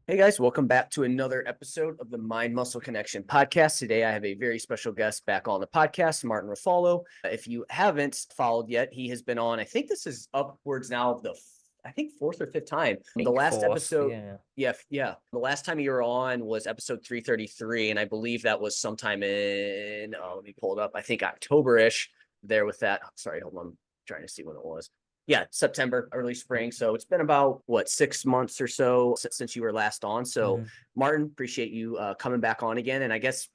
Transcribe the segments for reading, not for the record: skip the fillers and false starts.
Hey guys, welcome back to another episode of the Mind Muscle Connection podcast. Today I have a very special guest back on the podcast, Martin Refalo. If you haven't followed yet, he has been on, I think this is upwards now of the fourth or fifth time. I The think last fourth, episode, yeah. yeah. The last time you were on was episode 333, and I believe that was sometime in, let me pull it up, I think October-ish there with that. Sorry, hold on. I'm trying to see when it was. Yeah, September, early spring. So it's been about 6 months or so since you were last on. So Mhm. Martin, appreciate you coming back on again. And I guess,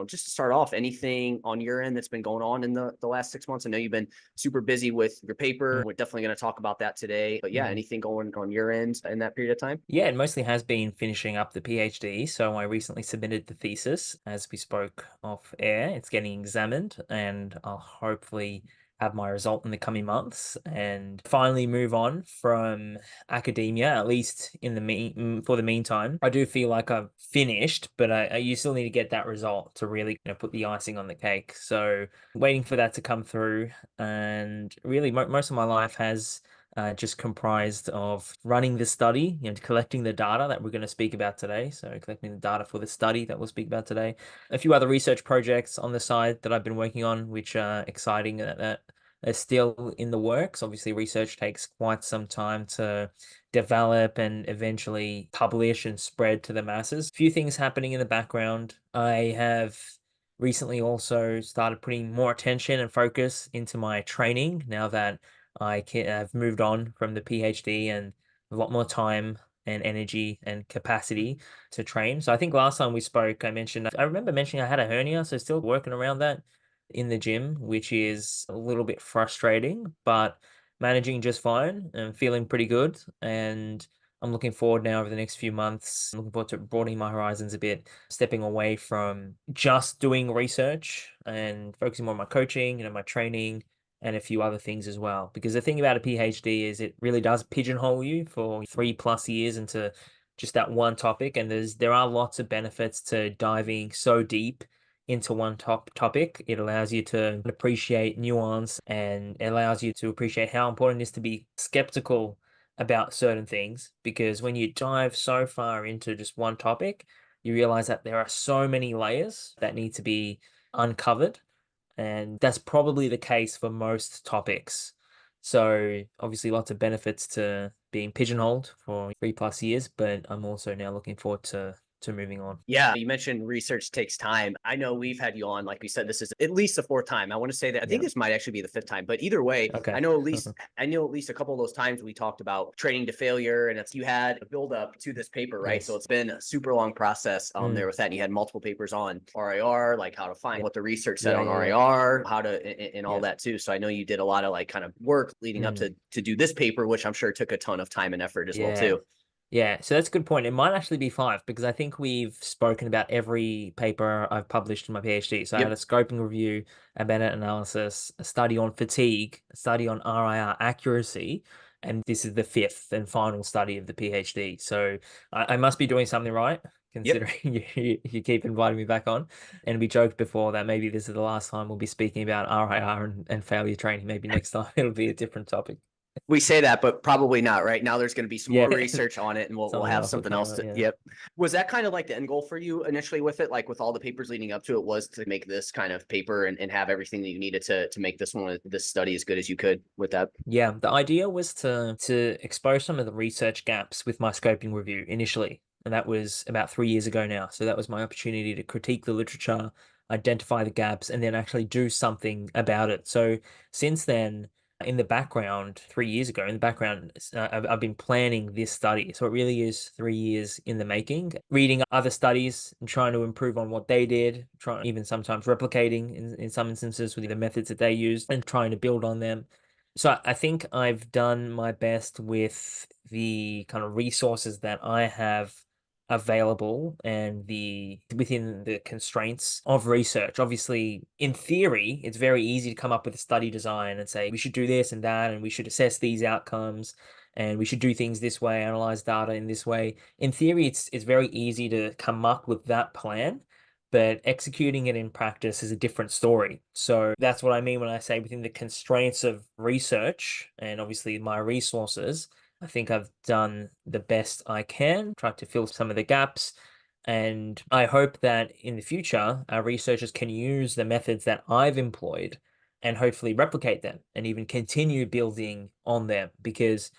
just to start off, anything on your end that's been going on in the last 6 months? I know you've been super busy with your paper. Mm, We're definitely going to talk about that today. But yeah, mhm. anything going on your end in that period of time? Yeah, it mostly has been finishing up the PhD. So I recently submitted the thesis as we spoke off air. It's getting examined, and I'll hopefully have my result in the coming months and finally move on from academia, at least in for the meantime. I do feel like I've finished, but you still need to get that result to really put the icing on the cake. So waiting for that to come through, and really most of my life has just comprised of running the study, collecting the data that we're going to speak about today. So collecting the data for the study that we'll speak about today. A few other research projects on the side that I've been working on, which are exciting that are still in the works. Obviously, research takes quite some time to develop and eventually publish and spread to the masses. A few things happening in the background. I have recently also started putting more attention and focus into my training now that I've moved on from the PhD and a lot more time and energy and capacity to train. So I think last time we spoke, I remember mentioning I had a hernia, so still working around that in the gym, which is a little bit frustrating, but managing just fine and feeling pretty good. And I'm looking forward now over the next few months. I'm looking forward to broadening my horizons a bit, stepping away from just doing research and focusing more on my coaching, my training, and a few other things as well. Because the thing about a PhD is it really does pigeonhole you for 3+ years into just that one topic. And there are lots of benefits to diving so deep into one topic. It allows you to appreciate nuance, and it allows you to appreciate how important it is to be skeptical about certain things. Because when you dive so far into just one topic, you realize that there are so many layers that need to be uncovered, and that's probably the case for most topics. So obviously lots of benefits to being pigeonholed for 3+ years, but I'm also now looking forward to moving on. Yeah, you mentioned research takes time. I know we've had you on, like we said, this is at least the fourth time. I want to say that I think Yeah. this might actually be the fifth time, but either way, I Okay. know at least I know at least a couple of those times we talked about training to failure, and you had a build up to this paper, right? So Yes. it's been a super long process Mm. there with that. And you had multiple papers on RIR, like how to find Yeah. what the research said Yeah. on Yeah. Yeah. RIR, how to and all Yeah. that too. So I know you did a lot of like kind of work leading up Mm. to do this paper, which I'm sure took a ton of time and effort as well Yeah. too. Yeah, so that's a good point. It might actually be five because I think we've spoken about every paper I've published in my PhD. So I had Yep. a scoping review, a meta-analysis, a study on fatigue, a study on RIR accuracy, and this is the fifth and final study of the PhD. So I must be doing something right, Yep. considering you keep inviting me back on. And we joked before that maybe this is the last time we'll be speaking about RIR and failure training. Maybe next time it'll be a different topic. We say that, but probably not. Right now, there's going to be some Yeah, more research on it, and we'll something have else will something come else out. to. Yeah. Yep. Was that kind of like the end goal for you initially with it? Like with all the papers leading up to it, was to make this kind of paper and have everything that you needed to make this study as good as you could with that. Yeah, the idea was to expose some of the research gaps with my scoping review initially, and that was about 3 years ago now. So that was my opportunity to critique the literature, identify the gaps, and then actually do something about it. So since then, in the background, 3 years ago, in the background, I've been planning this study. So it really is 3 years in the making, reading other studies and trying to improve on what they did, trying even sometimes replicating in some instances with the methods that they used and trying to build on them. So I think I've done my best with the kind of resources that I have available and the within the constraints of research. Obviously, in theory, it's very easy to come up with a study design and say we should do this and that, and we should assess these outcomes, and we should do things this way, analyze data in this way. In theory, it's very easy to come up with that plan, but executing it in practice is a different story. So that's what I mean when I say within the constraints of research and obviously my resources, I think I've done the best I can, tried to fill some of the gaps. And I hope that in the future, our researchers can use the methods that I've employed and hopefully replicate them and even continue building on them. Because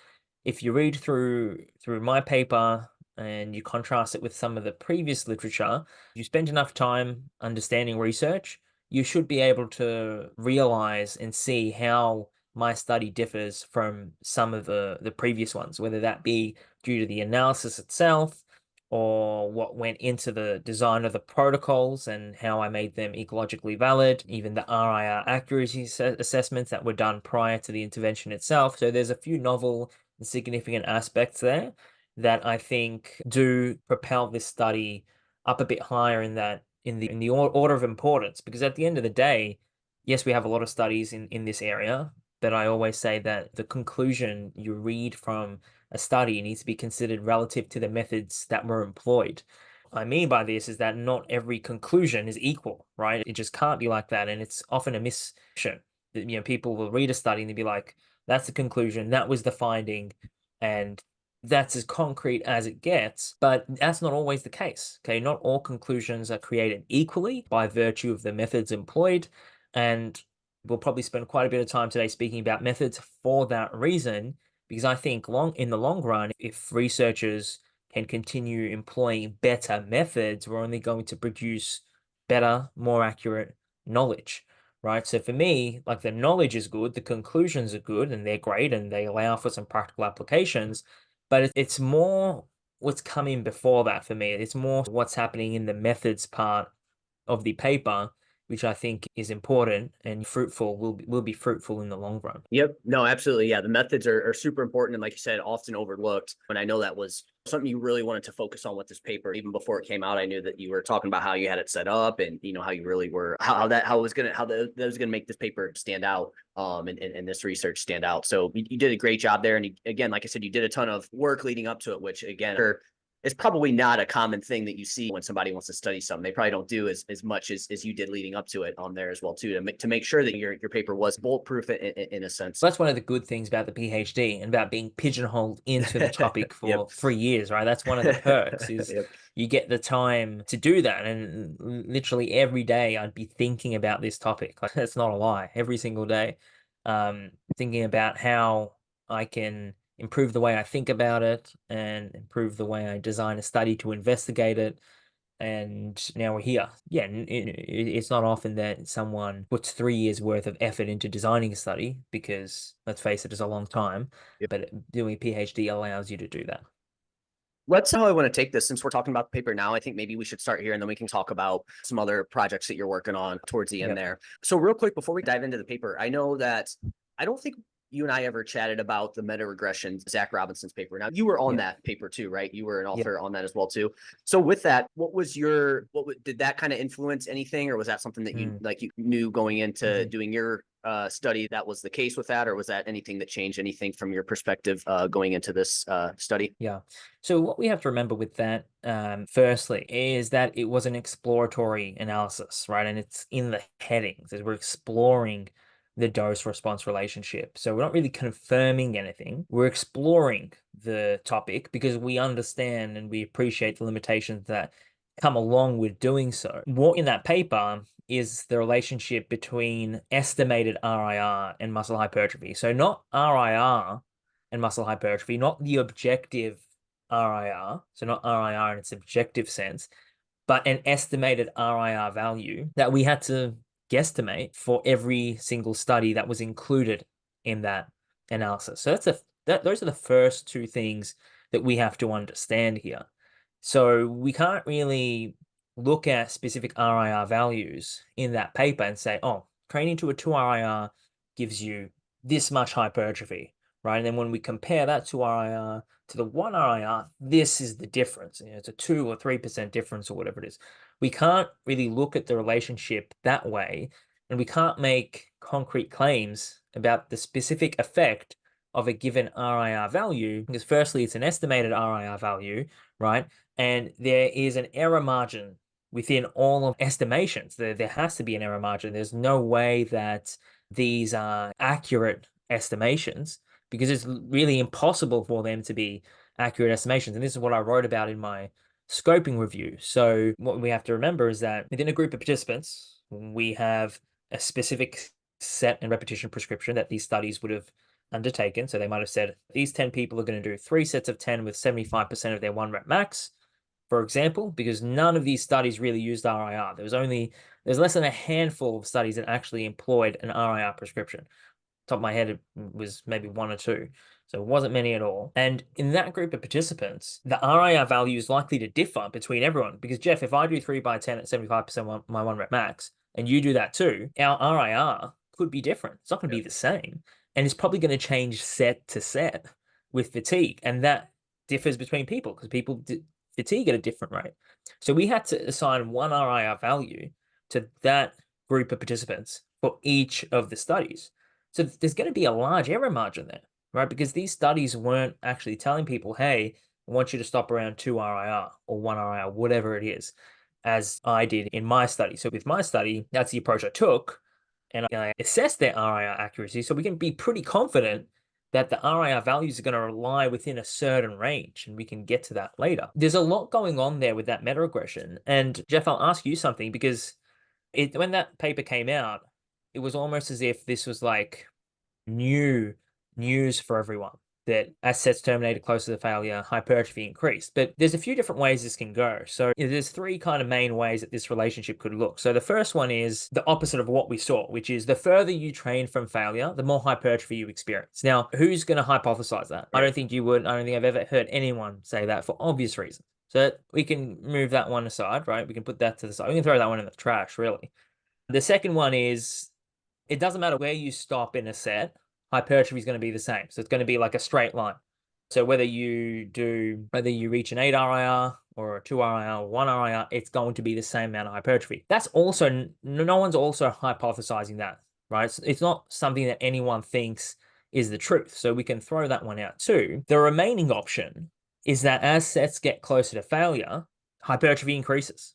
if you read through my paper and you contrast it with some of the previous literature, you spend enough time understanding research, you should be able to realize and see how my study differs from some of the previous ones, whether that be due to the analysis itself or what went into the design of the protocols and how I made them ecologically valid, even the RIR accuracy assessments that were done prior to the intervention itself. So there's a few novel and significant aspects there that I think do propel this study up a bit higher in that in the order of importance. Because at the end of the day, yes, we have a lot of studies in this area, but I always say that the conclusion you read from a study needs to be considered relative to the methods that were employed. What I mean by this is that not every conclusion is equal, right? It just can't be like that, and it's often a misconception. People will read a study and they'll be like, "That's the conclusion. That was the finding," and that's as concrete as it gets. But that's not always the case. Okay, not all conclusions are created equally by virtue of the methods employed, and we'll probably spend quite a bit of time today speaking about methods for that reason, because I think in the long run, if researchers can continue employing better methods, we're only going to produce better, more accurate knowledge, right? So for me, like the knowledge is good, the conclusions are good, and they're great, and they allow for some practical applications, but it's more what's coming before that for me. It's more what's happening in the methods part of the paper, which I think is important and fruitful, will be fruitful in the long run. Yep. No, absolutely. Yeah. The methods are super important. And like you said, often overlooked. And I know that was something you really wanted to focus on with this paper. Even before it came out, I knew that you were talking about how you had it set up and, how you really were, how it was going to, that was going to make this paper stand out, and this research stand out. So you did a great job there. And again, like I said, you did a ton of work leading up to it, which again, it's probably not a common thing that you see when somebody wants to study something. They probably don't do as much as you did leading up to it on there as well too, to make sure that your paper was bulletproof in a sense. So that's one of the good things about the PhD and about being pigeonholed into the topic Yep. for 3 years, right? That's one of the perks is Yep. you get the time to do that. And literally every day I'd be thinking about this topic. Like that's not a lie. Every single day, thinking about how I can improve the way I think about it and improve the way I design a study to investigate it. And now we're here. Yeah, it's not often that someone puts 3 years worth of effort into designing a study because, let's face it, it's a long time. Yep. But doing a PhD allows you to do that. Let's how I want to take this since we're talking about the paper now. I think maybe we should start here and then we can talk about some other projects that you're working on towards the end Yep. there. So real quick before we dive into the paper, I know that I don't think you and I ever chatted about the meta-regression, Zach Robinson's paper. Now you were on Yep. that paper too, right? You were an Yep. author on that as well too. So with that, did that kind of influence anything, or was that something that you Mm. you knew going into Mhm. doing your study that was the case with that, or was that anything that changed anything from your perspective going into this study? Yeah. So what we have to remember with that, firstly, is that it was an exploratory analysis, right? And it's in the headings as we're exploring the dose response relationship. So we're not really confirming anything. We're exploring the topic because we understand and we appreciate the limitations that come along with doing so. What in that paper is the relationship between estimated RIR and muscle hypertrophy. So not RIR and muscle hypertrophy, not the objective RIR, so not RIR in its objective sense, but an estimated RIR value that we had to guesstimate for every single study that was included in that analysis. So those are the first two things that we have to understand here. So we can't really look at specific RIR values in that paper and say, oh, training to a 2 RIR gives you this much hypertrophy, right? And then when we compare that 2 RIR to the 1 RIR, this is the difference. It's a 2 or 3% difference or whatever it is. We can't really look at the relationship that way, and we can't make concrete claims about the specific effect of a given RIR value because firstly, it's an estimated RIR value, right? And there is an error margin within all of estimations. There has to be an error margin. There's no way that these are accurate estimations because it's really impossible for them to be accurate estimations. And this is what I wrote about in my scoping review. So what we have to remember is that within a group of participants, we have a specific set and repetition prescription that these studies would have undertaken. So they might have said these 10 people are going to do 3 sets of 10 with 75% of their 1 rep max, for example, because none of these studies really used RIR. There's less than a handful of studies that actually employed an RIR prescription. Top of my head, it was maybe 1 or 2. So it wasn't many at all. And in that group of participants, the RIR value is likely to differ between everyone. Because Jeff, if I do 3 by 10 at 75% my 1 rep max, and you do that too, our RIR could be different. It's not going to be the same. And it's probably going to change set to set with fatigue. And that differs between people because people fatigue at a different rate. So we had to assign 1 RIR value to that group of participants for each of the studies. So there's going to be a large error margin there, right? Because these studies weren't actually telling people, hey, I want you to stop around 2 RIR or 1 RIR, whatever it is, as I did in my study. So with my study, that's the approach I took, and I assessed their RIR accuracy. So we can be pretty confident that the RIR values are going to lie within a certain range, and we can get to that later. There's a lot going on there with that meta-regression. And Jeff, I'll ask you something because when that paper came out, it was almost as if this was like new news for everyone, that as sets terminated closer to failure, hypertrophy increased. But there's a few different ways this can go. So there's 3 kind of main ways that this relationship could look. So the first one is the opposite of what we saw, which is the further you train from failure, the more hypertrophy you experience. Now, who's going to hypothesize that? I don't think you would. I don't think I've ever heard anyone say that for obvious reasons. So we can move that one aside, right? We can put that to the side. We can throw that one in the trash, really. The second one is it doesn't matter where you stop in a set, hypertrophy is going to be the same. So it's going to be like a straight line. So whether you reach an 8 RIR or a 2 RIR or 1 RIR, it's going to be the same amount of hypertrophy. That's also, no one's also hypothesizing that, right? It's not something that anyone thinks is the truth. So we can throw that one out too. The remaining option is that as sets get closer to failure, hypertrophy increases.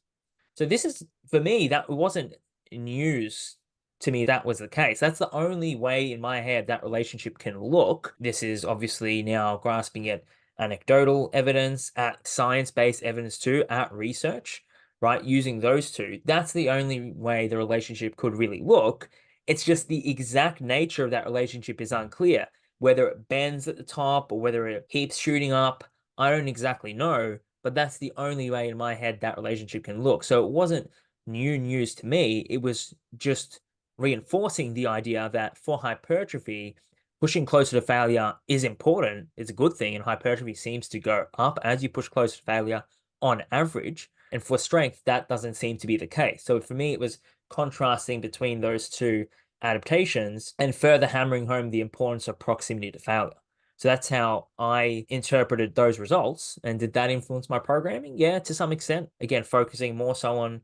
So this is, for me, that wasn't news to me that was the case. That's the only way in my head that relationship can look. This is obviously now grasping at anecdotal evidence, at science-based evidence too, at research, right? Using those two, that's the only way the relationship could really look. It's just the exact nature of that relationship is unclear. Whether it bends at the top or whether it keeps shooting up, I don't exactly know, but that's the only way in my head that relationship can look. So it wasn't new news to me. It was just reinforcing the idea that for hypertrophy, pushing closer to failure is important. It's a good thing, and hypertrophy seems to go up as you push closer to failure on average. And for strength, that doesn't seem to be the case. So for me, it was contrasting between those two adaptations and further hammering home the importance of proximity to failure. So that's how I interpreted those results. And did that influence my programming? Yeah, to some extent. Again, focusing more so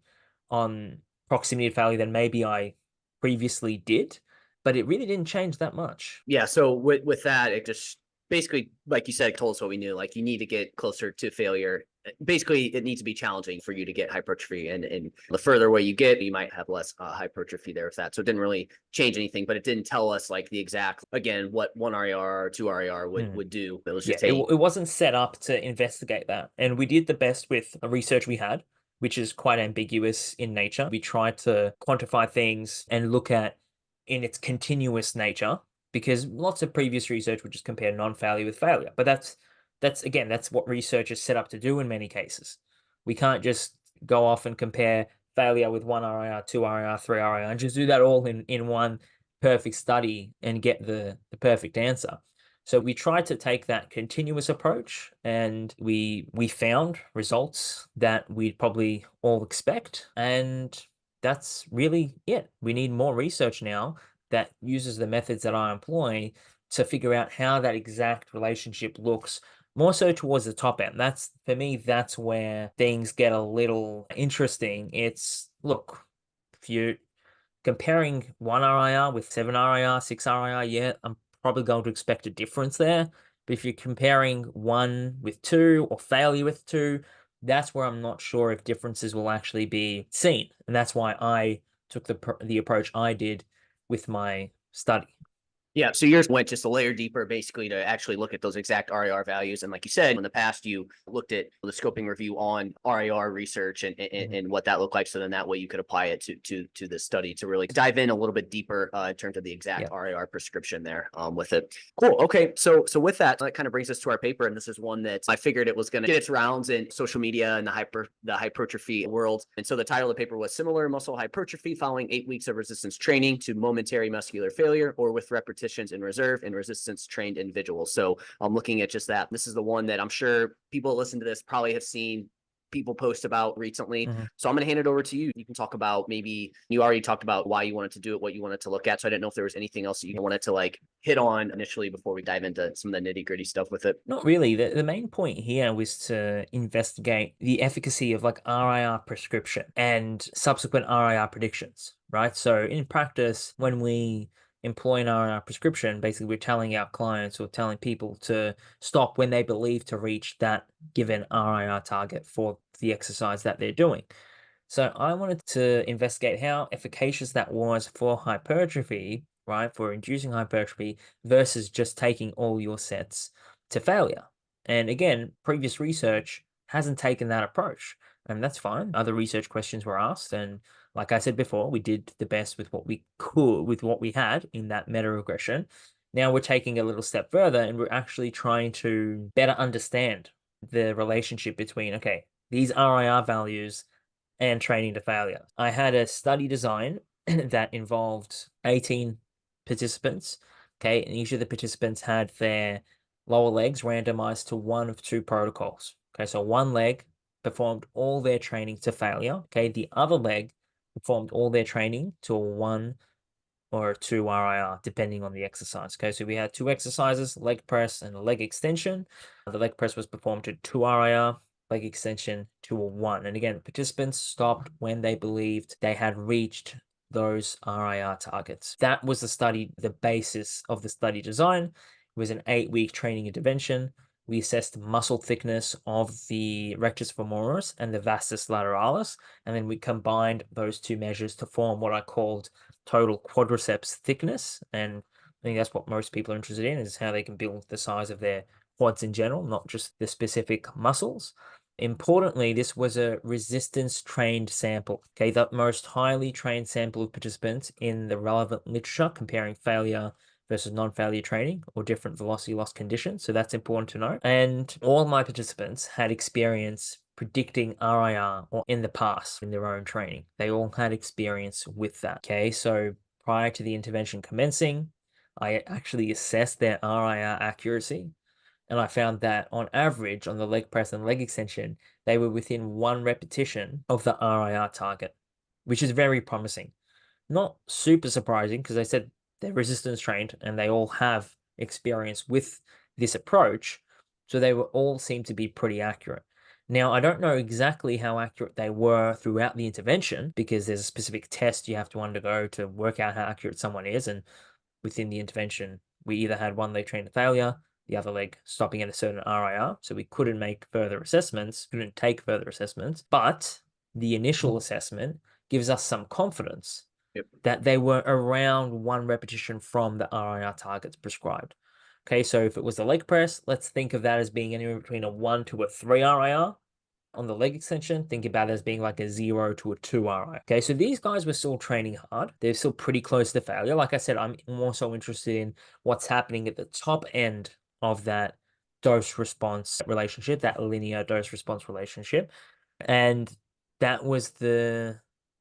on proximity to failure than maybe I previously did, but it really didn't change that much. Yeah, so with that, it just basically, like you said, it told us what we knew. Like you need to get closer to failure. Basically, it needs to be challenging for you to get hypertrophy, and the further away you get, you might have less hypertrophy there with that. So it didn't really change anything, but it didn't tell us like the exact, again, what 1 RIR or 2 RIR would do. It was just it wasn't set up to investigate that, and we did the best with the research we had, which is quite ambiguous in nature. We tried to quantify things and look at in its continuous nature, because lots of previous research would just compare non-failure with failure. But that's what research is set up to do in many cases. We can't just go off and compare failure with 1 RIR, 2 RIR, 3 RIR, and just do that all in one perfect study and get the perfect answer. So we tried to take that continuous approach, and we found results that we'd probably all expect. And that's really it. We need more research now that uses the methods that I employ to figure out how that exact relationship looks more so towards the top end. That's, for me, that's where things get a little interesting. It's, look, if you're comparing 1 RIR with 7 RIR, 6 RIR, yeah, I'm probably going to expect a difference there. But if you're comparing 1 with 2 or failure with 2, that's where I'm not sure if differences will actually be seen. And that's why I took the approach I did with my study. Yeah, so yours went just a layer deeper, basically, to actually look at those exact RIR values. And like you said, in the past, you looked at the scoping review on RIR research and what that looked like. So then that way you could apply it to the study to really dive in a little bit deeper in terms of the exact Yeah. RIR prescription there with it. Cool. Okay, so with that kind of brings us to our paper, and this is one that I figured it was going to get its rounds in social media and the hypertrophy world. And so the title of the paper was "Similar Muscle Hypertrophy Following 8 Weeks of Resistance Training to Momentary Muscular Failure or with Repetitions in reserve and resistance trained individuals." So I'm looking at just that. This is the one that I'm sure people that listen to this probably have seen people post about recently. Mhm. So I'm going to hand it over to you. You can talk about, maybe you already talked about why you wanted to do it, what you wanted to look at. So I didn't know if there was anything else that you wanted to like hit on initially before we dive into some of the nitty gritty stuff with it. Not really. The main point here was to investigate the efficacy of like RIR prescription and subsequent RIR predictions, right? So in practice, when we employ an RIR prescription, basically we're telling our clients or telling people to stop when they believe to reach that given RIR target for the exercise that they're doing. So I wanted to investigate how efficacious that was for hypertrophy, right? For inducing hypertrophy versus just taking all your sets to failure. And again, previous research hasn't taken that approach. And that's fine. Other research questions were asked. And like I said before, we did the best with what we could, with what we had in that meta-regression. Now we're taking a little step further and we're actually trying to better understand the relationship between, okay, these RIR values and training to failure. I had a study design that involved 18 participants. Okay, and each of the participants had their lower legs randomized to one of two protocols. Okay, so one leg performed all their training to failure. Okay, the other leg performed all their training to a one or a two RIR, depending on the exercise. Okay, so we had two exercises, leg press and a leg extension. The leg press was performed to 2 RIR, leg extension to a 1. And again, participants stopped when they believed they had reached those RIR targets. That was the basis of the study design. It was an 8-week training intervention. We assessed muscle thickness of the rectus femoris and the vastus lateralis, and then we combined those two measures to form what I called total quadriceps thickness. And I think that's what most people are interested in, is how they can build the size of their quads in general, not just the specific muscles. Importantly, this was a resistance trained sample, okay, the most highly trained sample of participants in the relevant literature comparing failure versus non-failure training or different velocity loss conditions. So that's important to note. And all my participants had experience predicting RIR or in the past in their own training. They all had experience with that. Okay, so prior to the intervention commencing, I actually assessed their RIR accuracy. And I found that on average, on the leg press and leg extension, they were within one repetition of the RIR target, which is very promising. Not super surprising because I said they're resistance trained and they all have experience with this approach. So they were all seem to be pretty accurate. Now, I don't know exactly how accurate they were throughout the intervention because there's a specific test you have to undergo to work out how accurate someone is. And within the intervention, we either had one leg trained to failure, the other leg stopping at a certain RIR. So we couldn't make further assessments, couldn't take further assessments. But the initial assessment gives us some confidence that they were around one repetition from the RIR targets prescribed. Okay, so if it was the leg press, let's think of that as being anywhere between a 1 to a 3 RIR. On the leg extension, think about it as being like a 0 to a 2 RIR. Okay, so these guys were still training hard. They're still pretty close to failure. Like I said, I'm more so interested in what's happening at the top end of that dose response relationship, that linear dose response relationship. And that was the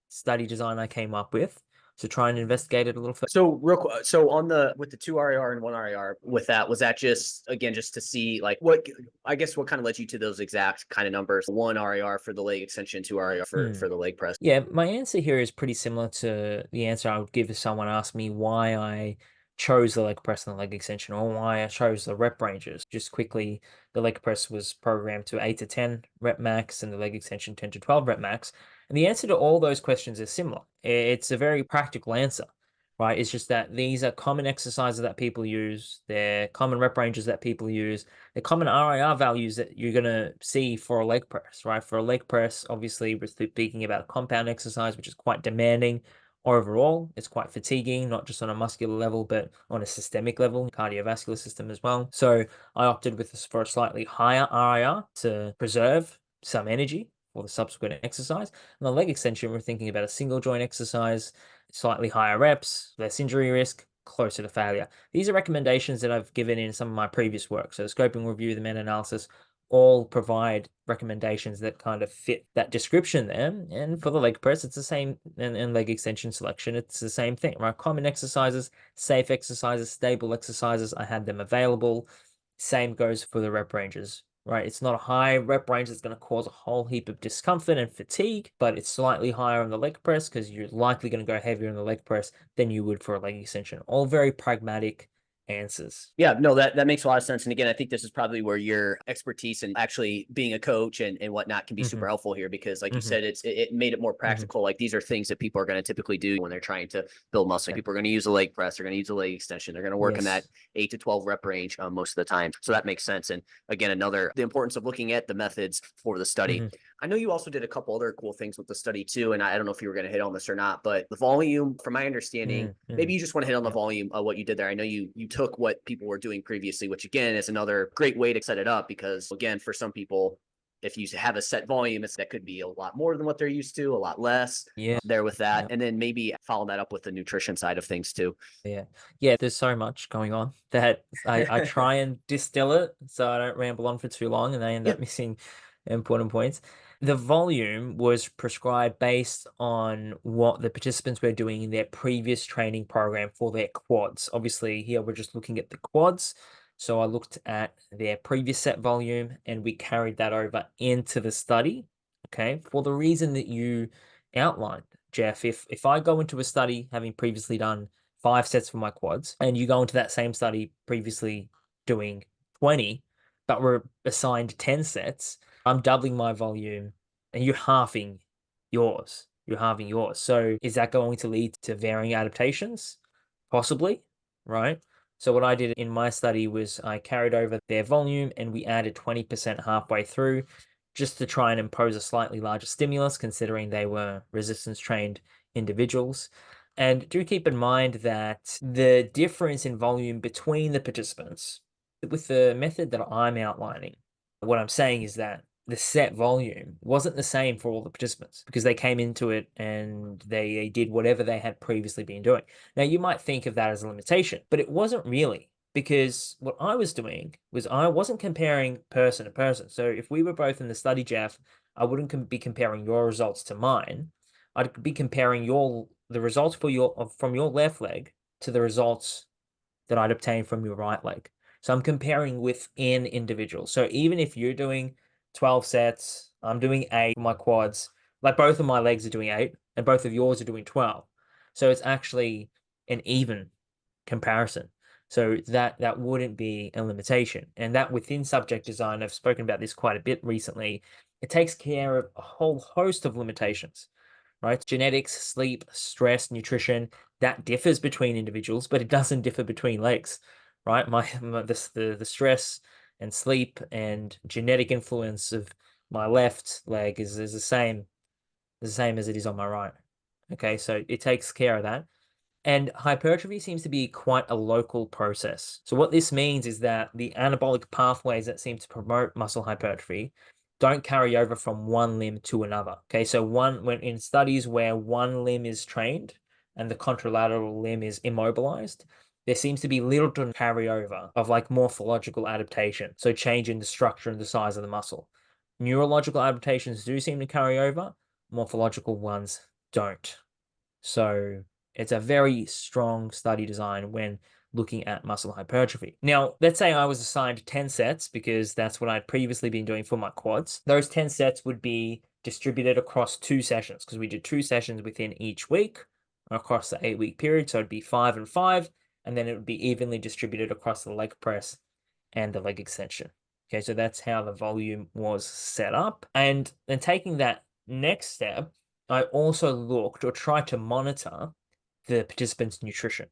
study design I came up with to try and investigate it a little further. So so on the with the 2 RIR and 1 RIR with that, was that just again just to see like what, I guess, what kind of led you to those exact kind of numbers? 1 RIR for the leg extension, 2 RIR for the leg press. Yeah, my answer here is pretty similar to the answer I would give if someone asked me why I chose the leg press and the leg extension or why I chose the rep ranges. Just quickly, the leg press was programmed to 8 to 10 rep max and the leg extension 10 to 12 rep max. And the answer to all those questions is similar. It's a very practical answer, right? It's just that these are common exercises that people use, they're common rep ranges that people use, the common RIR values that you're going to see for a leg press, right? For a leg press, obviously, we're speaking about a compound exercise, which is quite demanding Overall, it's quite fatiguing, not just on a muscular level, but on a systemic level, cardiovascular system as well. So I opted for a slightly higher RIR to preserve some energy for the subsequent exercise. And the leg extension, we're thinking about a single joint exercise, slightly higher reps, less injury risk, closer to failure. These are recommendations that I've given in some of my previous work. So the scoping review, the meta-analysis, all provide recommendations that kind of fit that description there. And for the leg press, it's the same, and leg extension selection, it's the same thing, right? Common exercises, safe exercises, stable exercises, I had them available. Same goes for the rep ranges, right? It's not a high rep range that's going to cause a whole heap of discomfort and fatigue, but it's slightly higher on the leg press because you're likely going to go heavier on the leg press than you would for a leg extension. All very pragmatic answers. Yeah, no, that makes a lot of sense. And again, I think this is probably where your expertise and actually being a coach and whatnot can be super Hmm. helpful here, because like you Hmm. said, it made it more Hmm. practical. Like these are things that people are going to typically do when they're trying to build muscle. People are going to use a leg press, they're going to use a leg extension, they're going to work in that Yes. 8 to 12 rep range most of the time. So that makes sense. And again, the importance of looking at the methods for the study. Hmm. I know you also did a couple other cool things with the study too, and I don't know if you were going to hit on this or not, but the volume, from my understanding, maybe Hmm. you just want to hit on the Yeah. volume of what you did there. I know you took what people were doing previously, which again is another great way to set it up, because again, for some people, if you have a set volume, that could be a lot more than what they're used to, a lot less Yeah. there with that. Yeah. And then maybe follow that up with the nutrition side of things too. Yeah. Yeah, there's so much going on that I try and distill it so I don't ramble on for too long and I end Yeah. up missing important points. The volume was prescribed based on what the participants were doing in their previous training program for their quads. Obviously, here we're just looking at the quads. So I looked at their previous set volume and we carried that over into the study. Okay. For the reason that you outlined, Jeff, if I go into a study having previously done 5 sets for my quads, and you go into that same study previously doing 20, but we're assigned 10 sets, I'm doubling my volume and you're halving yours. You're halving yours. So is that going to lead to varying adaptations? Possibly, right? So what I did in my study was I carried over their volume and we added 20% halfway through just to try and impose a slightly larger stimulus, considering they were resistance trained individuals. And do keep in mind that the difference in volume between the participants, with the method that I'm outlining, what I'm saying is that the set volume wasn't the same for all the participants because they came into it and they did whatever they had previously been doing. Now, you might think of that as a limitation, but it wasn't really, because what I was doing was I wasn't comparing person to person. So if we were both in the study, Jeff, I wouldn't be comparing your results to mine. I'd be comparing the results from your left leg to the results that I'd obtained from your right leg. So I'm comparing within individuals. So even if you're doing 12 sets, I'm doing 8 for my quads, like both of my legs are doing 8 and both of yours are doing 12. So it's actually an even comparison. So that wouldn't be a limitation. And that within subject design, I've spoken about this quite a bit recently, it takes care of a whole host of limitations, right? Genetics, sleep, stress, nutrition, that differs between individuals, but it doesn't differ between legs, right? The stress and sleep and genetic influence of my left leg is the same as it is on my right. Okay, so it takes care of that. And hypertrophy seems to be quite a local process. So what this means is that the anabolic pathways that seem to promote muscle hypertrophy don't carry over from one limb to another. Okay, so when in studies where one limb is trained and the contralateral limb is immobilized, there seems to be little to carryover of like morphological adaptation. So change in the structure and the size of the muscle. Neurological adaptations do seem to carry over, morphological ones don't. So it's a very strong study design when looking at muscle hypertrophy. Now, let's say I was assigned 10 sets because that's what I'd previously been doing for my quads. Those 10 sets would be distributed across 2 sessions because we did 2 sessions within each week across the 8-week period. So it'd be 5 and 5, and then it would be evenly distributed across the leg press and the leg extension. Okay, so that's how the volume was set up. And then taking that next step, I also looked or tried to monitor the participants' nutrition.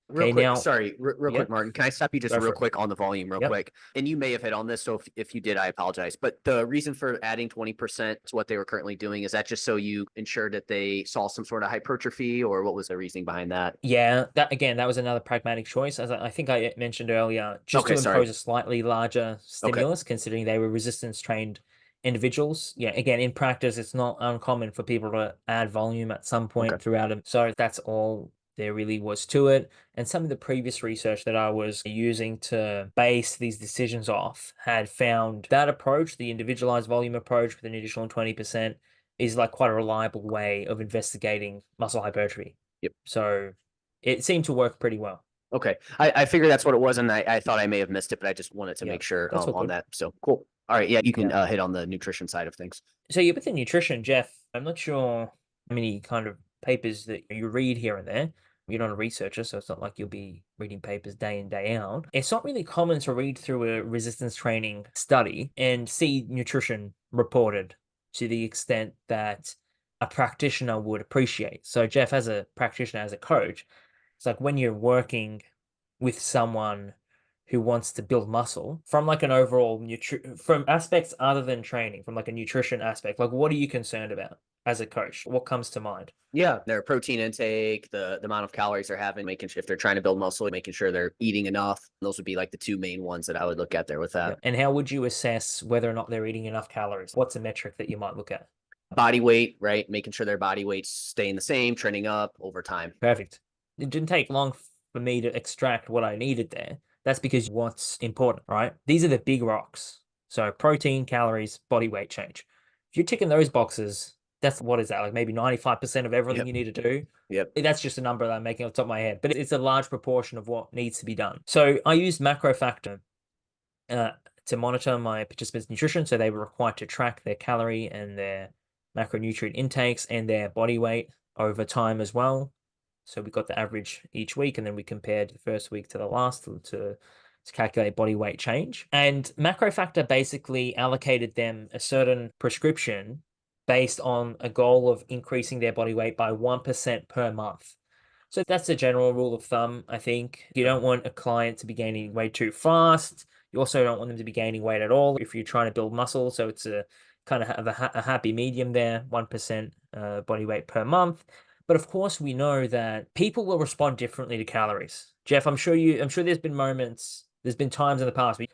Real Okay, quick, now, sorry, real quick, yep, Martin. Can I stop you just go real for it. quick on the volume, real Yep. quick? And you may have hit on this, so if you did, I apologize. But the reason for adding 20% to what they were currently doing, is that just so you ensured that they saw some sort of hypertrophy, or what was the reasoning behind that? Yeah, that again, that was another pragmatic choice. As I think I mentioned earlier, just Okay, to sorry. impose a slightly larger Okay, stimulus, considering they were resistance trained individuals. Yeah, again, in practice, it's not uncommon for people to add volume at some okay. point throughout it. So that's all there really was to it. And some of the previous research that I was using to base these decisions off had found that approach, the individualized volume approach with an additional 20%, is like quite a reliable way of investigating muscle hypertrophy. Yep. So it seemed to work pretty well. Okay. I figured that's what it was, and I thought I may have missed it, but I just wanted to Yeah, make sure that's all on good. that. So cool. All right. Yeah, you can Yeah. hit on the nutrition side of things. So yeah, with the nutrition, Jeff, I'm not sure how many kind of papers that you read here and there. You're not a researcher, so it's not like you'll be reading papers day in, day out. It's not really common to read through a resistance training study and see nutrition reported to the extent that a practitioner would appreciate. So, Jeff, as a practitioner, as a coach, it's like when you're working with someone who wants to build muscle from like an overall from aspects other than training, from like a nutrition aspect, like what are you concerned about as a coach? What comes to mind? Yeah, their protein intake, the amount of calories they're having, making sure if they're trying to build muscle, making sure they're eating enough. Those would be like the two main ones that I would look at there with Yeah. that. And how would you assess whether or not they're eating enough calories? What's a metric that you might look at? Body weight, right? Making sure their body weight's staying the same, trending up over time. Perfect. It didn't take long for me to extract what I needed there. That's because what's important, right? These are the big rocks. So protein, calories, body weight change. If you're ticking those boxes, that's what is that? Like maybe 95% of everything Yep. you need to do. Yep. That's just a number that I'm making off the top of my head, but it's a large proportion of what needs to be done. So I used macro factor uh, to monitor my participants' nutrition. So they were required to track their calorie and their macronutrient intakes and their body weight over time as well. So we got the average each week, and then we compared the first week to the last to calculate body weight change. And macro factor basically allocated them a certain prescription based on a goal of increasing their body weight by 1% per month. So that's a general rule of thumb, I think. You don't want a client to be gaining weight too fast. You also don't want them to be gaining weight at all if you're trying to build muscle. So it's a kind of have a happy medium there, 1% body weight per month. But of course, we know that people will respond differently to calories. Jeff, I'm sure there's been times in the past where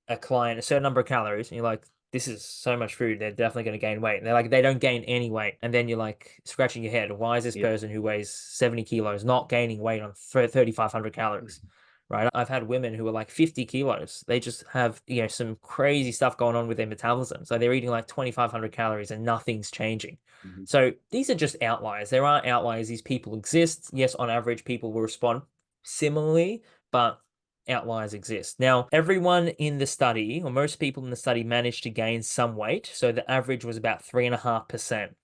a client a certain number of calories, and you're like, this is so much food, they're definitely going to gain weight. And they're like, they don't gain any weight. And then you're like scratching your head. Why is this Yep. person who weighs 70 kilos not gaining weight on 3,500 calories? Right. I've had women who are like 50 kilos. They just have, some crazy stuff going on with their metabolism. So they're eating like 2,500 calories and nothing's changing. Mhm. So these are just outliers. There are outliers. These people exist. Yes, on average, people will respond similarly, but outliers exist. Now, everyone in the study, or most people in the study, managed to gain some weight. So the average was about 3.5%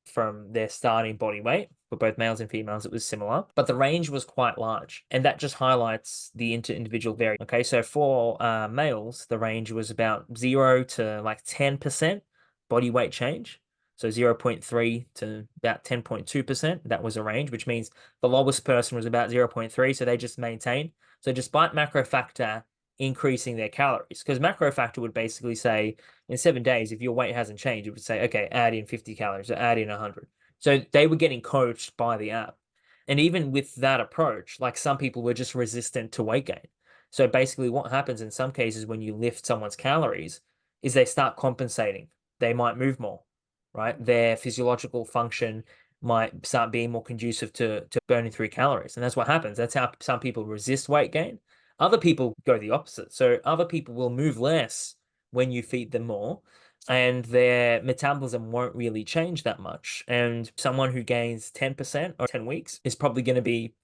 from their starting body weight. For both males and females, it was similar, but the range was quite large. And that just highlights the individual variation. Okay, so for males, the range was about 0 to like 10% body weight change. So 0.3 to about 10.2%. That was a range, which means the lowest person was about 0.3. So they just maintained. So despite macro factor increasing their calories, because macro factor would basically say in 7 days, if your weight hasn't changed, it would say, okay, add in 50 calories or add in 100. So they were getting coached by the app. And even with that approach, like some people were just resistant to weight gain. So basically, what happens in some cases when you lift someone's calories is they start compensating. They might move more, right? Their physiological function might start being more conducive to burning through calories. And that's what happens. That's how some people resist weight gain. Other people go the opposite. So other people will move less when you feed them more, and their metabolism won't really change that much. And someone who gains 10% or 10 weeks is probably going to be,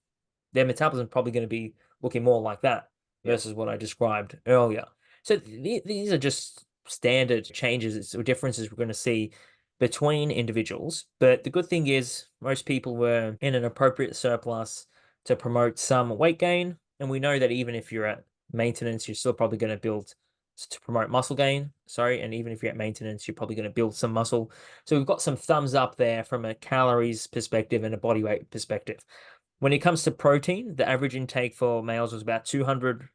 their metabolism is probably going to be looking more like that Yep. versus what I described earlier. So these are just standard changes or differences we're going to see between individuals. But the good thing is most people were in an appropriate surplus to promote some weight gain. And we know that even if you're at maintenance, you're still probably going to build to promote muscle gain. Sorry. And even if you're at maintenance, you're probably going to build some muscle. So we've got some thumbs up there from a calories perspective and a body weight perspective. When it comes to protein, the average intake for males was about 200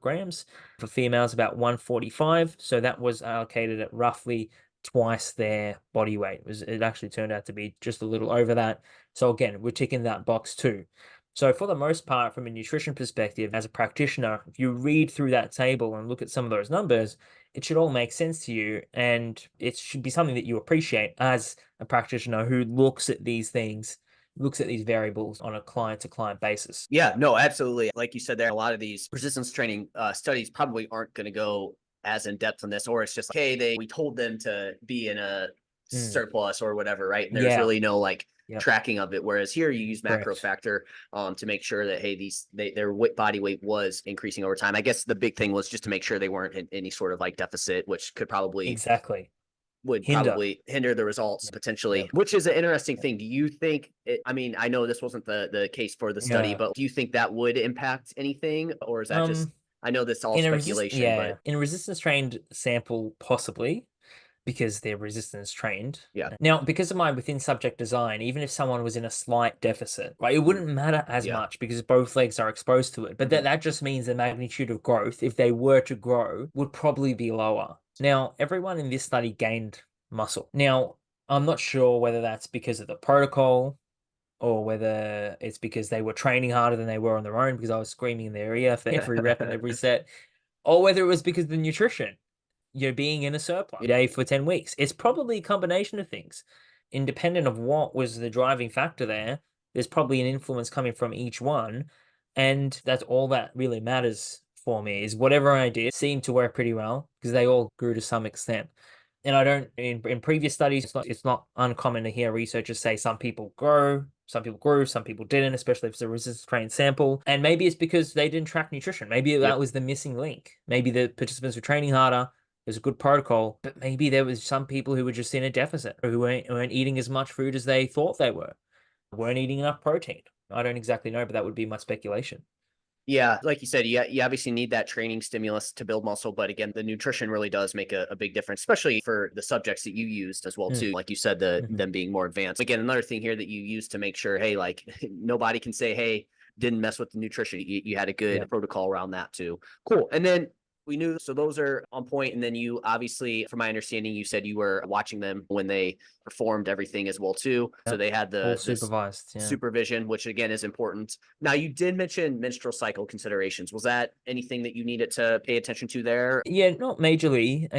grams. For females, about 145. So that was allocated at roughly twice their body weight. It actually turned out to be just a little over that. So again, we're ticking that box too. So for the most part, from a nutrition perspective, as a practitioner, if you read through that table and look at some of those numbers, it should all make sense to you, and it should be something that you appreciate as a practitioner who looks at these things, looks at these variables on a client to client basis. Yeah, no, absolutely. Like you said there, a lot of these resistance training studies probably aren't going to go as in depth on this, or it's just like, hey, we told them to be in a Mm, surplus or whatever, right? And there's yeah, really no like yep, tracking of it. Whereas here you use macro correct. factor to make sure that hey, their body weight was increasing over time. I guess the big thing was just to make sure they weren't in any sort of like deficit, which Exactly. would Hinder. probably hinder the results Yep, potentially, yep, which is an interesting yep. thing. Do you think I mean, I know this wasn't the case for the study, Yeah. but do you think that would impact anything, or is that just, Um, I know this all speculation, but in a resistance trained sample, possibly, because they're resistance trained. yeah. Now, because of my within subject design, even if someone was in a slight deficit, right, it wouldn't matter as Yeah. much because both legs are exposed to it. But Mhm. that just means the magnitude of growth, if they were to grow, would probably be lower. Now, everyone in this study gained muscle. Now, I'm not sure whether that's because of the protocol or whether it's because they were training harder than they were on their own because I was screaming in their ear for every rep and every set, or whether it was because of the nutrition, you're being in a surplus day for 10 weeks. It's probably a combination of things. Independent of what was the driving factor there, there's probably an influence coming from each one. And that's all that really matters for me is whatever I did seemed to work pretty well because they all grew to some extent. And I don't in previous studies, it's not uncommon to hear researchers say some people grow, some people grew, some people didn't, especially if it's a resistance trained sample. And maybe it's because they didn't track nutrition. Maybe Yep. that was the missing link. Maybe the participants were training harder. It was a good protocol, but maybe there was some people who were just in a deficit or who weren't eating as much food as they thought they weren't eating enough protein. I don't exactly know, but that would be my speculation. Yeah, like you said, you obviously need that training stimulus to build muscle, but again, the nutrition really does make a big difference, especially for the subjects that you used as well Mm, too. Like you said, mhm. them being more advanced. Again, another thing here that you use to make sure, hey, like nobody can say, hey, didn't mess with the nutrition. You had a Yeah. good protocol around that too. Cool. And then we knew, so those are on point. And then you obviously, from my understanding, you said you were watching them when they performed everything as well too. So Yep. they had All this supervised. Yeah. supervision, which again is important. Now, you did mention menstrual cycle considerations. Was that anything that you needed to pay attention to there? Yeah, not majorly.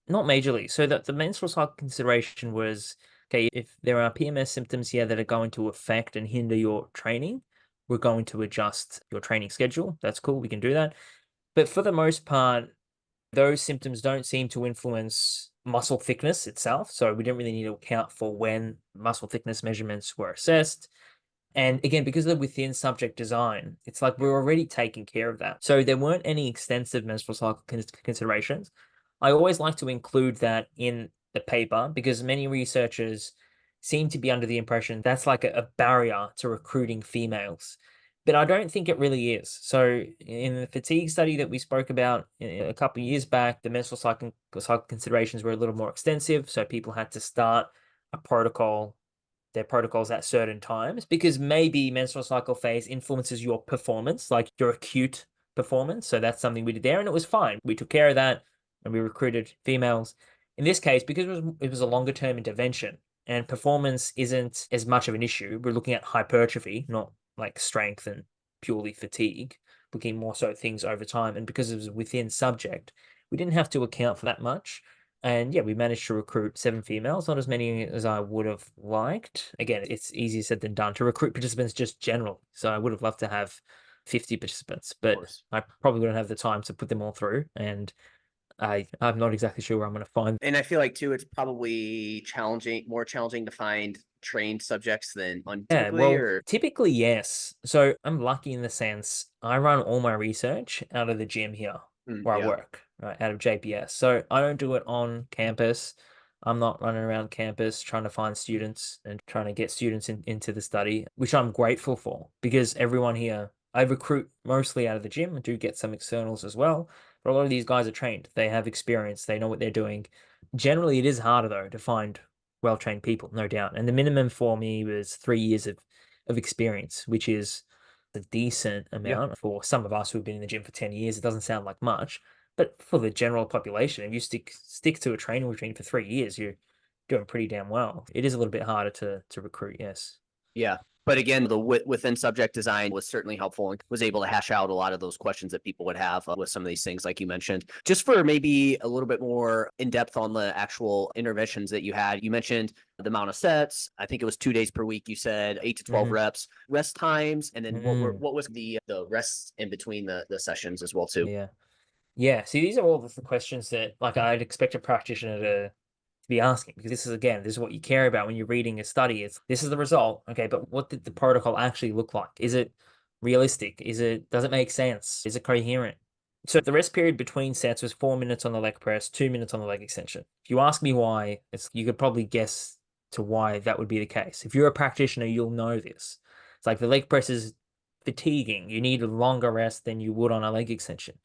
Not majorly. So that the menstrual cycle consideration was okay, if there are PMS symptoms here that are going to affect and hinder your training, we're going to adjust your training schedule. That's cool. We can do that. But for the most part, those symptoms don't seem to influence muscle thickness itself. So we don't really need to account for when muscle thickness measurements were assessed. And again, because of the within subject design, it's like we're already taking care of that. So there weren't any extensive menstrual cycle considerations. I always like to include that in the paper because many researchers seem to be under the impression that's like a barrier to recruiting females. But I don't think it really is. So in the fatigue study that we spoke about a couple of years back, the cycle considerations were a little more extensive. So people had to start a protocol their protocols at certain times because maybe menstrual cycle phase influences your performance, like your acute performance. So that's something we did there, and it was fine. We took care of that, and we recruited females. In this case, because it was a longer term intervention, and performance isn't as much of an issue. We're looking at hypertrophy, not like strength and purely fatigue. Looking more so at things over time, and because it was within subject, we didn't have to account for that much. And yeah, we managed to recruit 7 females, not as many as I would have liked. Again, it's easier said than done to recruit participants just generally. So I would have loved to have 50 participants, Of but course. I probably wouldn't have the time to put them all through. And I'm not exactly sure where I'm going to find. And I feel like too, it's probably more challenging to find trained subjects than Yeah, untypically, well, or typically, yes. So I'm lucky in the sense I run all my research out of the gym here where I yeah, work, right, out of JPS. So I don't do it on campus. I'm not running around campus trying to find students and trying to get students into the study, which I'm grateful for because everyone here, I recruit mostly out of the gym. I do get some externals as well, but a lot of these guys are trained. They have experience. They know what they're doing. Generally, it is harder though to find well-trained people, no doubt. And the minimum for me was 3 years of of experience, which is a decent Yeah. amount for some of us who've been in the gym for 10 years. It doesn't sound like much, but for the general population, if you stick to a training routine for 3 years, you're doing pretty damn well. It is a little bit harder to recruit, yes. Yeah. But again, the within subject design was certainly helpful and was able to hash out a lot of those questions that people would have with some of these things, like you mentioned. Just for maybe a little bit more in depth on the actual interventions that you had, you mentioned the amount of sets. I think it was 2 days per week. You said 8 to 12 Hmm. reps, rest times, and then Mm, what was the rests in between the sessions as well too. yeah. Yeah. See, these are all the questions that like I'd expect a practitioner to be asking, because this is what you care about when you're reading a study. It's this is the result. Okay, but what did the protocol actually look like? Is it realistic? Does it make sense? Is it coherent? So the rest period between sets was 4 minutes on the leg press, 2 minutes on the leg extension. If you ask me why, you could probably guess to why that would be the case. If you're a practitioner, you'll know this. It's like the leg press is fatiguing. You need a longer rest than you would on a leg extension.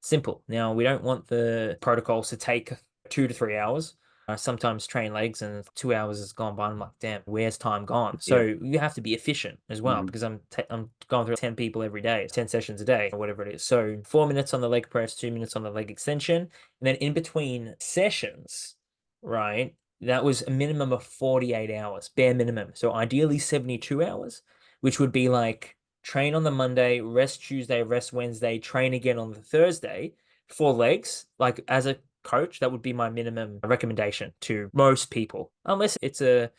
Simple. Now, we don't want the protocols to take 2 to 3 hours. I sometimes train legs and 2 hours has gone by. And I'm like, damn, where's time gone? So Yep. you have to be efficient as well, Mhm. because I'm going through 10 people every day, 10 sessions a day, or whatever it is. So 4 minutes on the leg press, 2 minutes on the leg extension. And then in between sessions, right, that was a minimum of 48 hours, bare minimum. So ideally 72 hours, which would be like train on the Monday, rest Tuesday, rest Wednesday, train again on the Thursday, 4 legs. Like as a coach, that would be my minimum recommendation to most people, unless it's a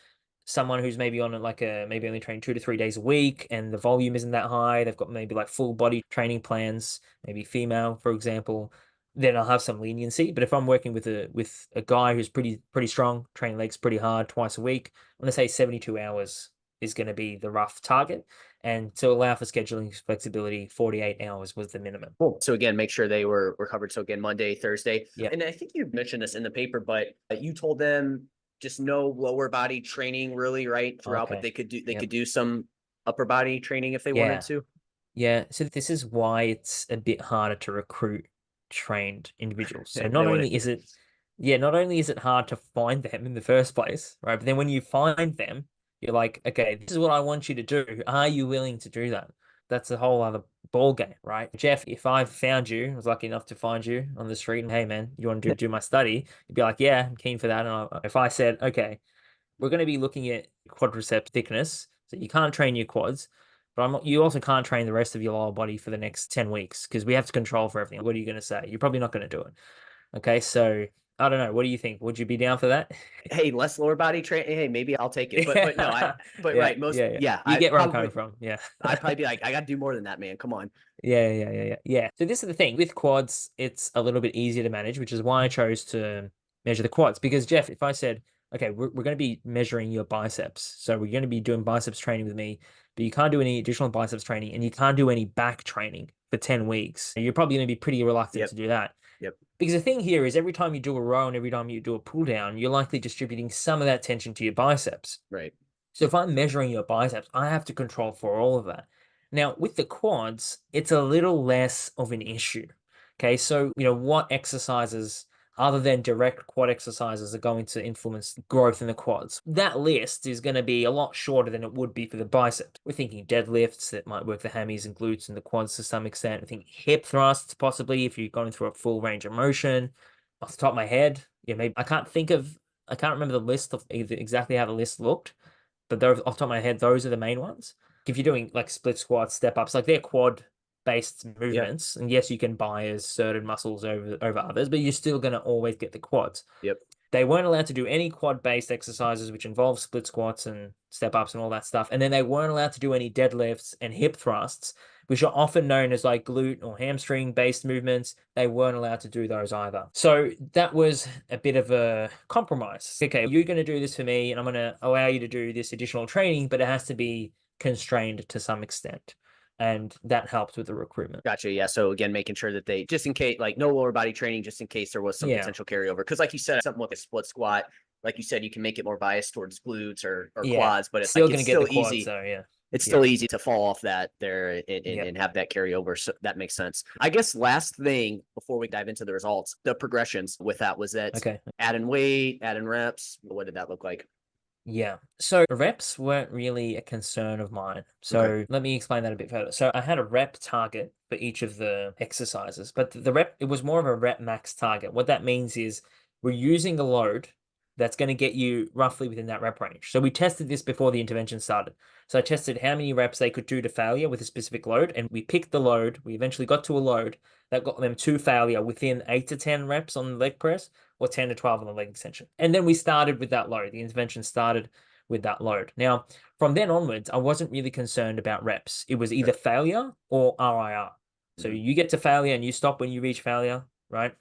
someone who's maybe on like a maybe only training 2 to 3 days a week and the volume isn't that high. They've got maybe like full body training plans, maybe female, for example. Then I'll have some leniency. But if I'm working with a guy who's pretty strong, training legs pretty hard twice a week, I'm gonna say 72 hours is going to be the rough target. And to allow for scheduling flexibility, 48 hours was the minimum. Cool. So again, make sure they were covered. So again, Monday, Thursday, Yeah. and I think you mentioned this in the paper, but you told them just no lower body training really right throughout, but Okay. they Yep. could do some upper body training if they wanted Yeah. to. Yeah. So this is why it's a bit harder to recruit trained individuals. So They would. not only is it hard to find them in the first place, right? But then when you find them, you're like, okay, this is what I want you to do. Are you willing to do that? That's a whole other ball game, right? Jeff, if I found you, I was lucky enough to find you on the street and hey man, you want to do my study? You'd be like, yeah, I'm keen for that. And if I said, okay, we're going to be looking at quadricep thickness. So you can't train your quads, but you also can't train the rest of your lower body for the next 10 weeks because we have to control for everything. What are you going to say? You're probably not going to do it. Okay. So I don't know. What do you think? Would you be down for that? Hey, less lower body training. Hey, maybe I'll take it. But no, Yeah. but Yeah. right, most Yeah. Yeah. yeah, You get where I'm coming from. Yeah. I'd probably be like, I got to do more than that, man. Come on. Yeah. So this is the thing with quads, it's a little bit easier to manage, which is why I chose to measure the quads. Because Jeff, if I said, okay, we're going to be measuring your biceps, so we're going to be doing biceps training with me, but you can't do any additional biceps training and you can't do any back training for 10 weeks, you're probably going to be pretty reluctant Yep. to do that. Yep. Because the thing here is every time you do a row and every time you do a pull down, you're likely distributing some of that tension to your biceps. Right. So if I'm measuring your biceps, I have to control for all of that. Now, with the quads, it's a little less of an issue. Okay, so what exercises other than direct quad exercises are going to influence growth in the quads? That list is going to be a lot shorter than it would be for the biceps. We're thinking deadlifts that might work the hammies and glutes and the quads to some extent. I think hip thrusts possibly if you're going through a full range of motion. Off the top of my head, yeah, maybe I can't remember the list of exactly how the list looked, but those off the top of my head, those are the main ones. If you're doing like split squats, step ups, like they're quad based Yep. movements, and yes, you can bias certain muscles over others, but you're still going to always get the quads. Yep. They weren't allowed to do any quad based exercises, which involve split squats and step ups and all that stuff. And then they weren't allowed to do any deadlifts and hip thrusts, which are often known as like glute or hamstring based movements. They weren't allowed to do those either. So that was a bit of a compromise. Okay, you're going to do this for me, and I'm going to allow you to do this additional training, but it has to be constrained to some extent. And that helped with the recruitment. Gotcha. Yeah. So again, making sure that they just in case, like no lower body training, just in case there was some Yeah. potential carryover. Because like you said, something with a split squat, like you said, you can make it more biased towards glutes or Yeah. quads, but it's Still like going to it's get the still quads easy. though. Yeah. It's Yeah. still easy to fall off that there Yeah. and have that carryover. So that makes sense. I guess last thing before we dive into the results, the progressions with that was that Okay. add in weight, add in reps. What did that look like? Yeah. So reps weren't really a concern of mine. Okay. So let me explain that a bit further. So I had a rep target for each of the exercises, but the rep, it was more of a rep max target. What that means is we're using a load that's going to get you roughly within that rep range. So we tested this before the intervention started. So I tested how many reps they could do to failure with a specific load, and we picked the load. We eventually got to a load that got them to failure within 8 to 10 reps on the leg press or 10 to 12 on the leg extension. And then we started with that load. The intervention started with that load. Now, from then onwards, I wasn't really concerned about reps. It was either Sure. failure or RIR. So Mhm. you get to failure and you stop when you reach failure, right?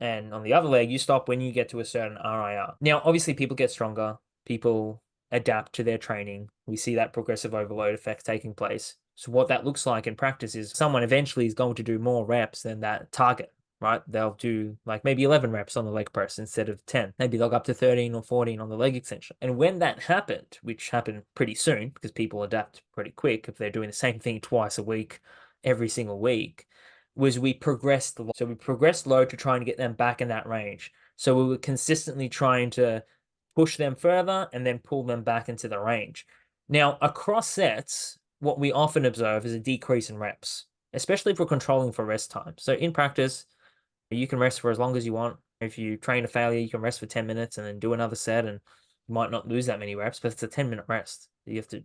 And on the other leg, you stop when you get to a certain RIR. Now, obviously, people get stronger. People adapt to their training. We see that progressive overload effect taking place. So what that looks like in practice is someone eventually is going to do more reps than that target, right? They'll do like maybe 11 reps on the leg press instead of 10. Maybe they'll go up to 13 or 14 on the leg extension. And when that happened, which happened pretty soon because people adapt pretty quick if they're doing the same thing twice a week, every single week, was we progressed. So we progressed low to try and get them back in that range. So we were consistently trying to push them further and then pull them back into the range. Now, across sets, what we often observe is a decrease in reps, especially if we're controlling for rest time. So in practice, you can rest for as long as you want. If you train to failure, you can rest for 10 minutes and then do another set, and you might not lose that many reps, but it's a 10-minute rest. You have to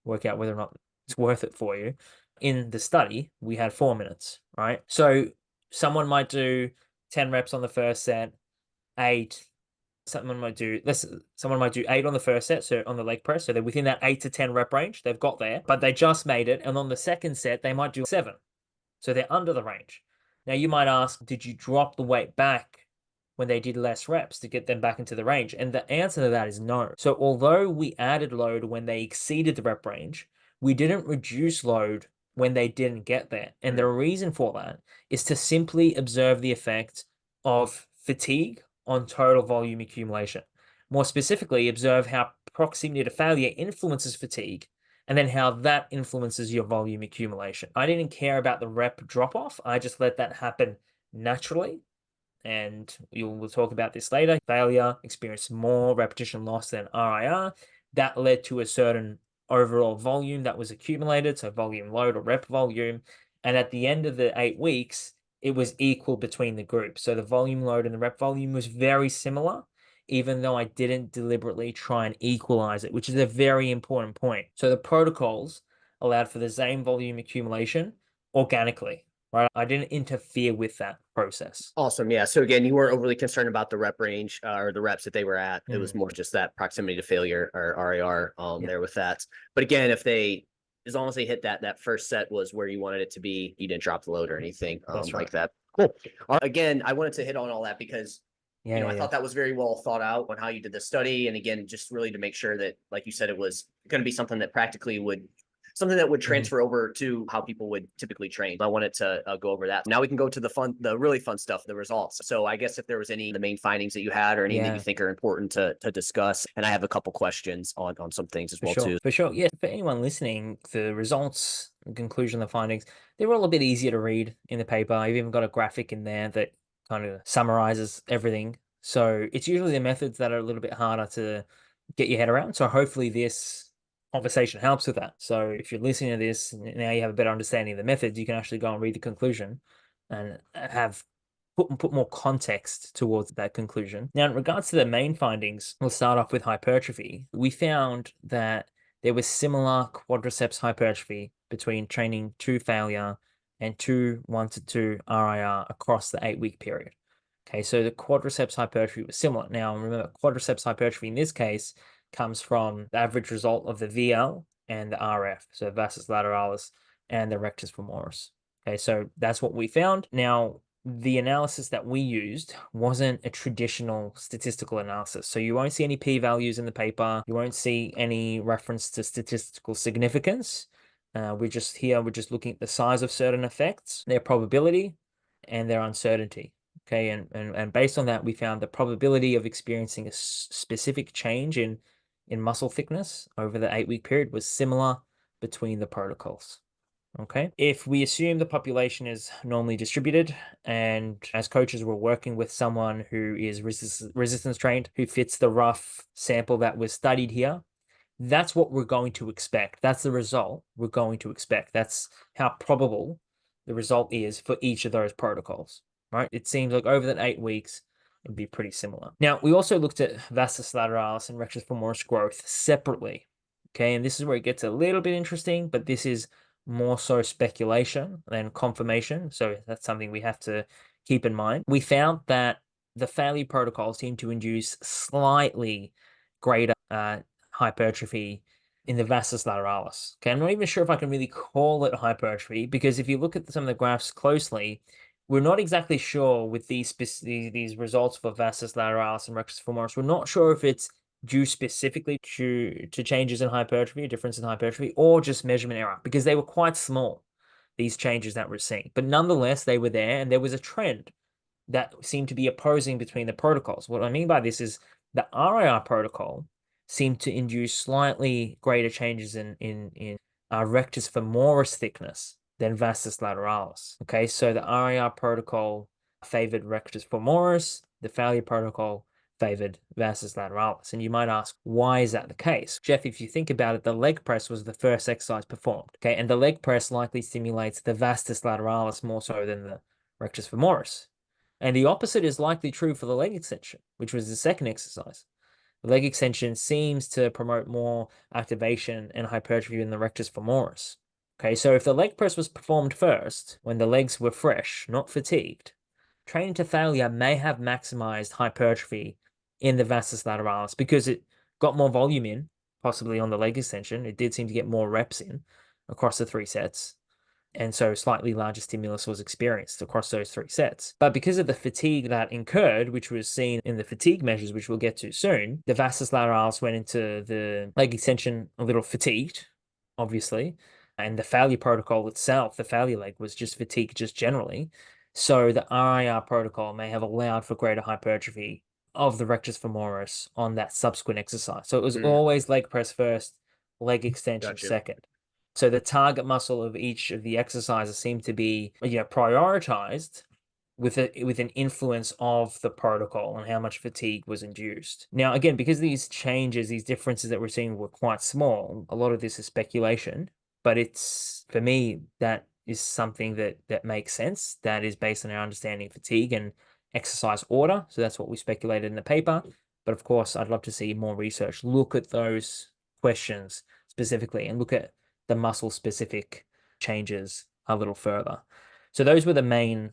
work out whether or not it's worth it for you. In the study, we had 4 minutes, right? So someone might do 10 reps on the first set, eight. Someone might do 8 on the first set, so on the leg press. So they're within that 8 to 10 rep range. They've got there, but they just made it. And on the second set, they might do 7. So they're under the range. Now you might ask, did you drop the weight back when they did less reps to get them back into the range? And the answer to that is no. So although we added load when they exceeded the rep range, we didn't reduce load when they didn't get there. And the reason for that is to simply observe the effect of fatigue on total volume accumulation. More specifically, observe how proximity to failure influences fatigue and then how that influences your volume accumulation. I didn't care about the rep drop off. I just let that happen naturally. And we'll talk about this later. Failure experienced more repetition loss than RIR. That led to a certain overall volume that was accumulated, so volume load or rep volume. And at the end of the 8 weeks, it was equal between the groups. So the volume load and the rep volume was very similar, even though I didn't deliberately try and equalize it, which is a very important point. So the protocols allowed for the same volume accumulation organically, right? I didn't interfere with that process. Awesome. Yeah. So again, you weren't overly concerned about the rep range or the reps that they were at. It was Mm, more just that proximity to failure or RAR yeah, there with that. But again, if they as long as they hit that first set was where you wanted it to be, you didn't drop the load or anything that's right. like that. Cool. Again, I wanted to hit on all that because Yeah, yeah, I yeah. thought that was very well thought out on how you did the study. And again, just really to make sure that, like you said, it was going to be something that practically would something that would Mhm. transfer over to how people would typically train. I wanted to go over that. Now we can go to the really fun stuff, the results. So I guess if there was any the main findings that you had or any that you Yeah, think are important to discuss, and I have a couple questions on some things as for well sure. too. For sure. Yeah, for anyone listening, the results, the conclusion, the findings, they're all a bit easier to read in the paper. I've even got a graphic in there that kind of summarizes everything. So it's usually the methods that are a little bit harder to get your head around. So hopefully this conversation helps with that. So if you're listening to this, now you have a better understanding of the methods, you can actually go and read the conclusion and have put more context towards that conclusion. Now, in regards to the main findings, we'll start off with hypertrophy. We found that there was similar quadriceps hypertrophy between training to failure and 1 to 2 RIR across the 8-week period. Okay, so the quadriceps hypertrophy was similar. Now, remember, quadriceps hypertrophy in this case comes from the average result of the VL and the RF, so vastus lateralis and the rectus femoris. Okay, so that's what we found. Now, the analysis that we used wasn't a traditional statistical analysis. So you won't see any p-values in the paper. You won't see any reference to statistical significance. We're just looking at the size of certain effects, their probability, and their uncertainty. Okay, and based on that, we found the probability of experiencing a specific change in muscle thickness over the 8-week period was similar between the protocols. Okay. If we assume the population is normally distributed, and as coaches, we're working with someone who is resistance trained, who fits the rough sample that was studied here, that's what we're going to expect. That's the result we're going to expect. That's how probable the result is for each of those protocols, right? It seems like over that 8 weeks, it'd be pretty similar. Now, we also looked at vastus lateralis and rectus femoris growth separately. Okay, and this is where it gets a little bit interesting, but this is more so speculation than confirmation. So that's something we have to keep in mind. We found that the failure protocol seemed to induce slightly greater hypertrophy in the vastus lateralis. Okay, I'm not even sure if I can really call it hypertrophy, because if you look at some of the graphs closely, we're not exactly sure with these results for vastus lateralis and rectus femoris. We're not sure if it's due specifically to changes in hypertrophy, a difference in hypertrophy, or just measurement error, because they were quite small, these changes that we're seeing. But nonetheless, they were there, and there was a trend that seemed to be opposing between the protocols. What I mean by this is the RIR protocol seemed to induce slightly greater changes in rectus femoris thickness than vastus lateralis. Okay, so the RIR protocol favored rectus femoris, the failure protocol favored vastus lateralis. And you might ask, why is that the case? Jeff, if you think about it, the leg press was the first exercise performed. Okay, and the leg press likely stimulates the vastus lateralis more so than the rectus femoris. And the opposite is likely true for the leg extension, which was the second exercise. The leg extension seems to promote more activation and hypertrophy in the rectus femoris. Okay, so if the leg press was performed first, when the legs were fresh, not fatigued, training to failure may have maximized hypertrophy in the vastus lateralis because it got more volume in, possibly on the leg extension. It did seem to get more reps in across the 3 sets. And so slightly larger stimulus was experienced across those 3 sets. But because of the fatigue that incurred, which was seen in the fatigue measures, which we'll get to soon, the vastus lateralis went into the leg extension a little fatigued, obviously. And the failure protocol itself, the failure leg, was just fatigued just generally. So the RIR protocol may have allowed for greater hypertrophy of the rectus femoris on that subsequent exercise. So it was always leg press first, leg extension second. So the target muscle of each of the exercises seem to be, prioritized with an influence of the protocol and how much fatigue was induced. Now, again, because these changes, these differences that we're seeing were quite small, a lot of this is speculation, but it's, for me, that is something that makes sense. That is based on our understanding of fatigue and exercise order. So that's what we speculated in the paper. But of course, I'd love to see more research look at those questions specifically and look at the muscle specific changes a little further. So those were the main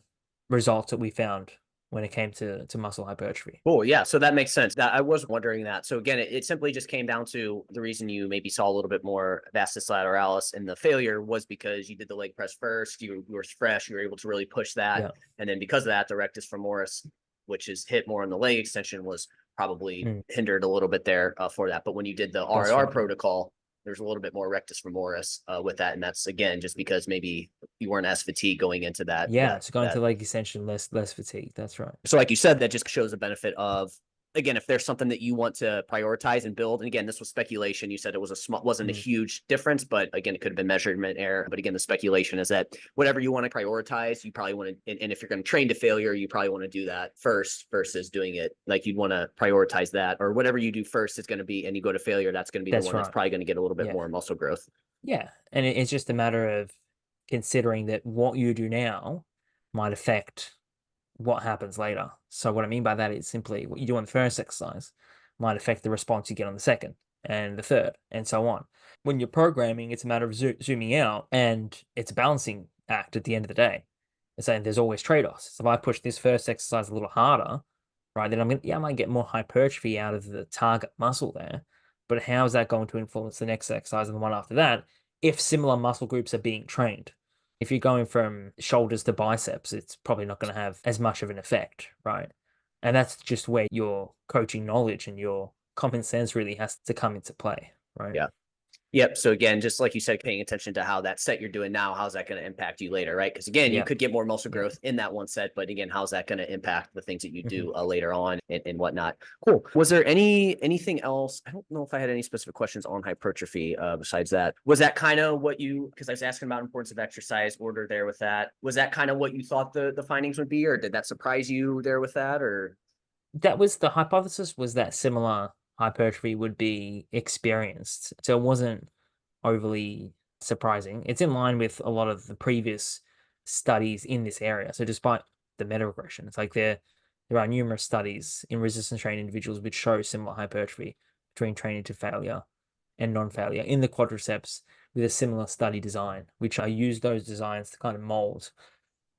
results that we found when it came to muscle hypertrophy. Cool. Yeah. So that makes sense. That I was wondering that. So again, it simply just came down to the reason you maybe saw a little bit more vastus lateralis in the failure was because you did the leg press first. You were fresh. You were able to really push that. Yeah. And then because of that, the rectus femoris, which is hit more on the leg extension, was probably hindered a little bit there for that. But when you did the RIR protocol, there's a little bit more rectus femoris with that. And that's, again, just because maybe you weren't as fatigued going into that. Yeah, it's going to leg extension, less fatigue. That's right. So like you said, that just shows the benefit of, again, if there's something that you want to prioritize and build, and again, this was speculation. You said it was wasn't a huge difference, but again, it could have been measurement error. But again, the speculation is that whatever you want to prioritize, you probably want to, and if you're going to train to failure, you probably want to do that first versus doing it like you'd want to prioritize that, or whatever you do first is going to be, and you go to failure, that's going to be the one that's probably going to get a little bit more muscle growth. Yeah, and it's just a matter of considering that what you do now might affect what happens later. So what I mean by that is simply what you do on the first exercise might affect the response you get on the second and the third, and so on. When you're programming, it's a matter of zooming out, and it's a balancing act at the end of the day. And saying there's always trade-offs. So if I push this first exercise a little harder, right, then I might get more hypertrophy out of the target muscle there. But how is that going to influence the next exercise and the one after that if similar muscle groups are being trained? If you're going from shoulders to biceps, it's probably not going to have as much of an effect, right? And that's just where your coaching knowledge and your common sense really has to come into play, right? Yeah. Yep. So again, just like you said, paying attention to how that set you're doing now, how's that going to impact you later, right? Because again, you Yeah. could get more muscle Yeah. growth in that one set, but again, how's that going to impact the things that you Hmm. do later on and whatnot? Cool. Was there anything else? I don't know if I had any specific questions on hypertrophy besides that. Was that kind of what you? Because I was asking about importance of exercise order there with that. Was that kind of what you thought the findings would be, or did that surprise you there with that, or? That was the hypothesis, was that similar hypertrophy would be experienced. So it wasn't overly surprising. It's in line with a lot of the previous studies in this area. So despite the meta-regression, it's like there are numerous studies in resistance training individuals which show similar hypertrophy between training to failure and non-failure in the quadriceps with a similar study design, which I use those designs to kind of mold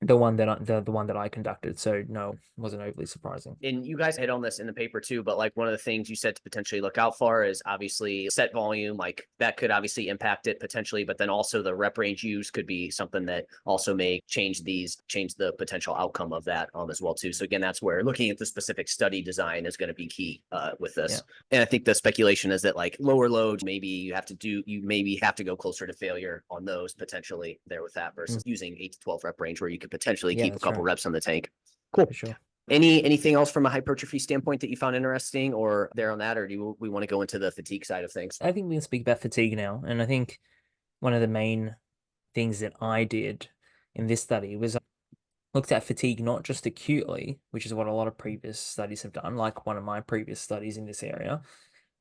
the one that the one that I conducted. So no, wasn't overly surprising. And you guys hit on this in the paper too, but like one of the things you said to potentially look out for is obviously set volume, like that could obviously impact it potentially, but then also the rep range used could be something that also may change the potential outcome of that as well too. So again, that's where looking at the specific study design is going to be key with this. Yeah. And I think the speculation is that like lower loads, maybe you maybe have to go closer to failure on those potentially there with that versus using 8 to 12 rep range where you could potentially Yeah, keep a that's couple right. reps on the tank. Cool. For sure. Anything else from a hypertrophy standpoint that you found interesting or there on that, or we want to go into the fatigue side of things? I think we can speak about fatigue now. And I think one of the main things that I did in this study was I looked at fatigue not just acutely, which is what a lot of previous studies have done, like one of my previous studies in this area,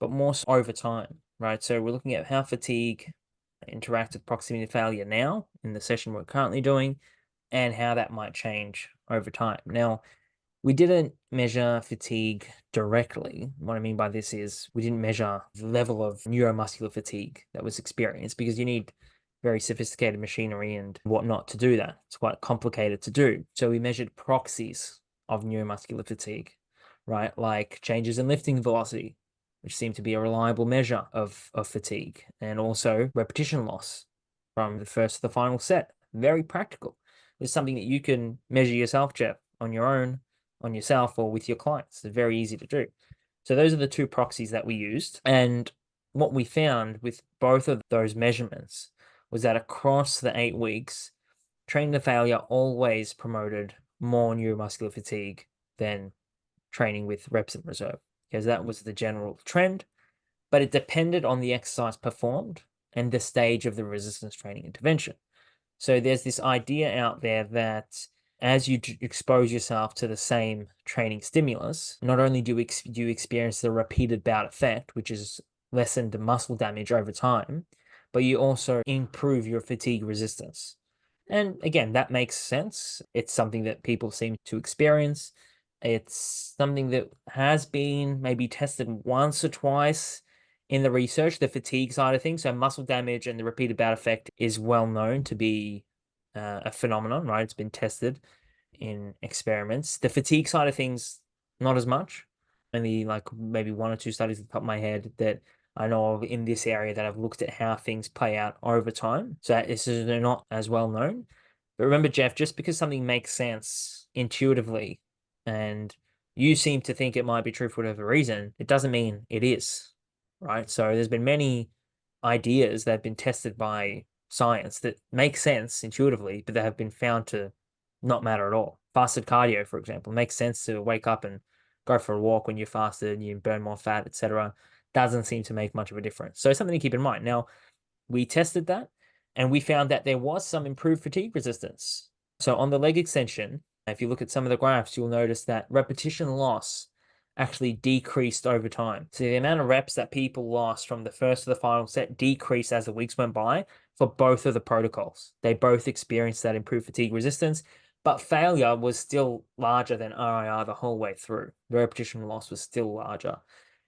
but more so over time, right? So we're looking at how fatigue interacts with proximity to failure now in the session we're currently doing, and how that might change over time. Now, we didn't measure fatigue directly. What I mean by this is we didn't measure the level of neuromuscular fatigue that was experienced because you need very sophisticated machinery and whatnot to do that. It's quite complicated to do. So we measured proxies of neuromuscular fatigue, right? Like changes in lifting velocity, which seem to be a reliable measure of fatigue, and also repetition loss from the first to the final set. Very practical. It's something that you can measure yourself, Jeff, on your own, on yourself, or with your clients. It's very easy to do. So those are the two proxies that we used. And what we found with both of those measurements was that across the 8 weeks, training to failure always promoted more neuromuscular fatigue than training with reps in reserve, because that was the general trend. But it depended on the exercise performed and the stage of the resistance training intervention. So there's this idea out there that as you expose yourself to the same training stimulus, not only do you experience the repeated bout effect, which is lessened the muscle damage over time, but you also improve your fatigue resistance. And again, that makes sense. It's something that people seem to experience. It's something that has been maybe tested once or twice in the research, the fatigue side of things. So muscle damage and the repeated bout effect is well known to be a phenomenon, right? It's been tested in experiments. The fatigue side of things, not as much. Only like maybe 1 or 2 studies at the top of my head that I know of in this area that have looked at how things play out over time. So they're not as well known. But remember, Jeff, just because something makes sense intuitively and you seem to think it might be true for whatever reason, it doesn't mean it is, right? So there's been many ideas that have been tested by science that make sense intuitively, but that have been found to not matter at all. Fasted cardio, for example, makes sense to wake up and go for a walk when you're fasted, you burn more fat, etc. Doesn't seem to make much of a difference. So something to keep in mind. Now, we tested that and we found that there was some improved fatigue resistance. So on the leg extension, if you look at some of the graphs, you'll notice that repetition loss actually decreased over time. So the amount of reps that people lost from the first to the final set decreased as the weeks went by for both of the protocols. They both experienced that improved fatigue resistance, but failure was still larger than RIR the whole way through. The repetition loss was still larger.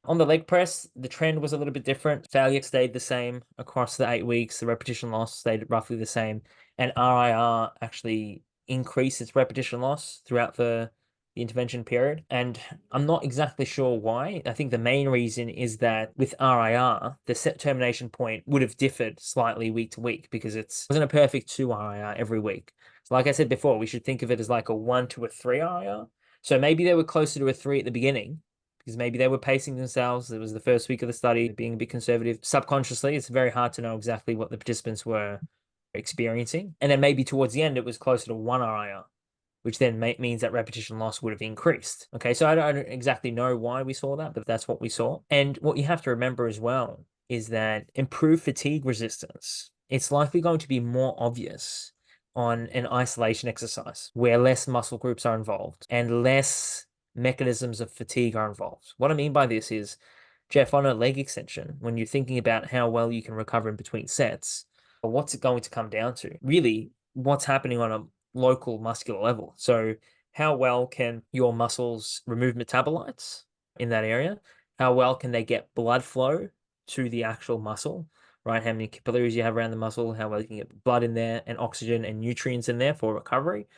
On the leg press, the trend was a little bit different. Failure stayed the same across the 8 weeks. The repetition loss stayed roughly the same. And RIR actually increased its repetition loss throughout the intervention period. And I'm not exactly sure why. I think the main reason is that with RIR, the set termination point would have differed slightly week to week because it wasn't a perfect 2 RIR every week. So like I said before, we should think of it as like a 1 to a 3 RIR. So maybe they were closer to a 3 at the beginning because maybe they were pacing themselves. It was the first week of the study, being a bit conservative. Subconsciously, it's very hard to know exactly what the participants were experiencing. And then maybe towards the end, it was closer to 1 RIR, which then means that repetition loss would have increased. Okay, so I don't exactly know why we saw that, but that's what we saw. And what you have to remember as well is that improved fatigue resistance, it's likely going to be more obvious on an isolation exercise where less muscle groups are involved and less mechanisms of fatigue are involved. What I mean by this is, Jeff, on a leg extension, when you're thinking about how well you can recover in between sets, what's it going to come down to? Really, what's happening on a local muscular level. So how well can your muscles remove metabolites in that area? How well can they get blood flow to the actual muscle, right? How many capillaries you have around the muscle, how well you can get blood in there and oxygen and nutrients in there for recovery.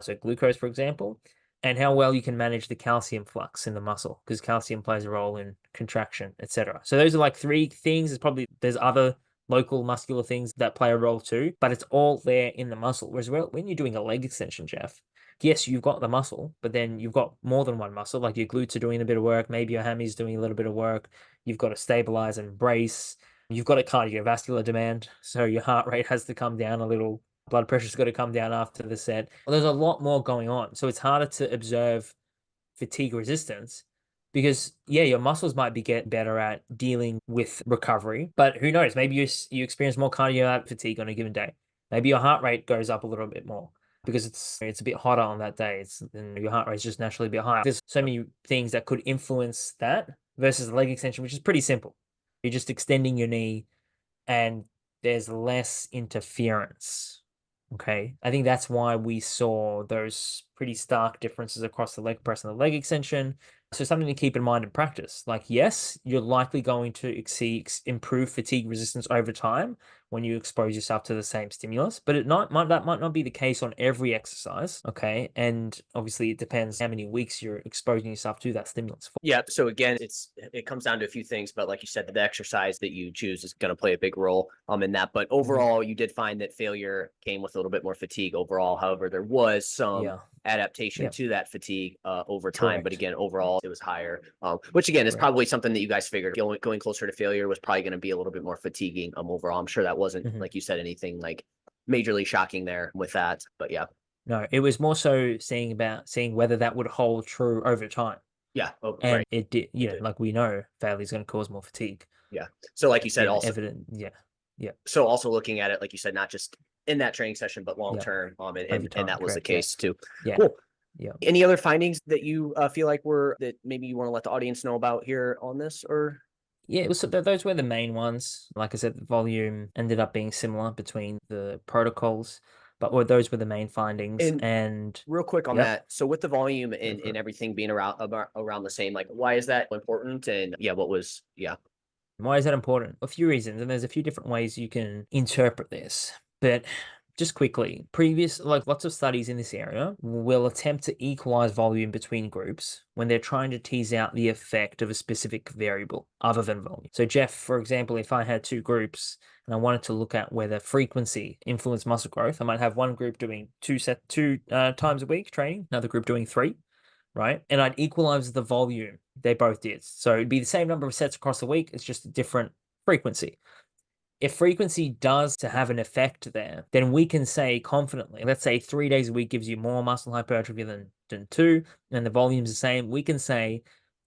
So glucose, for example, and how well you can manage the calcium flux in the muscle, because calcium plays a role in contraction, etc. So those are like three things. There's other local muscular things that play a role too, but it's all there in the muscle. Whereas when you're doing a leg extension, Jeff, yes, you've got the muscle, but then you've got more than one muscle. Like your glutes are doing a bit of work, maybe your hammy's doing a little bit of work. You've got to stabilize and brace. You've got a cardiovascular demand, so your heart rate has to come down a little. Blood pressure's got to come down after the set. Well, there's a lot more going on, so it's harder to observe fatigue resistance because your muscles might be getting better at dealing with recovery, but who knows, maybe you experience more cardio fatigue on a given day. Maybe your heart rate goes up a little bit more because it's a bit hotter on that day. And your heart rate is just naturally a bit higher. There's so many things that could influence that versus the leg extension, which is pretty simple. You're just extending your knee and there's less interference. Okay, I think that's why we saw those pretty stark differences across the leg press and the leg extension. So something to keep in mind in practice. Like, yes, you're likely going to improve fatigue resistance over time when you expose yourself to the same stimulus, but that might not be the case on every exercise. Okay, and obviously it depends how many weeks you're exposing yourself to that stimulus for. Yeah. So again, it comes down to a few things, but like you said, the exercise that you choose is going to play a big role in that. But overall, you did find that failure came with a little bit more fatigue overall. However, there was some adaptation to that fatigue over time. Correct. But again, overall, it was higher, which again is Correct. probably something that you guys figured going closer to failure was probably going to be a little bit more fatiguing overall. I'm sure that wasn't, like you said, anything like majorly shocking there with that. But yeah. No, it was more so seeing whether that would hold true over time. Yeah. And Right. it did, like we know, failure is going to cause more fatigue. Yeah. So like you said, also evident. Yeah. So also looking at it, like you said, not just in that training session, but long term, and that was the case too. Yeah. Cool. Yeah. Any other findings that you feel like that maybe you want to let the audience know about here on this, or? Yeah, it was, those were the main ones. Like I said, the volume ended up being similar between the protocols, but those were the main findings. And real quick on that, so with the volume and everything being around the same, like why is that important? And why is that important? A few reasons, and there's a few different ways you can interpret this. But just quickly, lots of studies in this area will attempt to equalize volume between groups when they're trying to tease out the effect of a specific variable other than volume. So Jeff, for example, if I had two groups and I wanted to look at whether frequency influenced muscle growth, I might have one group doing two times a week training, another group doing 3, right? And I'd equalize the volume they both did. So it'd be the same number of sets across the week, it's just a different frequency. If frequency does to have an effect there, then we can say confidently, let's say 3 days a week gives you more muscle hypertrophy than 2, and the volume's the same, we can say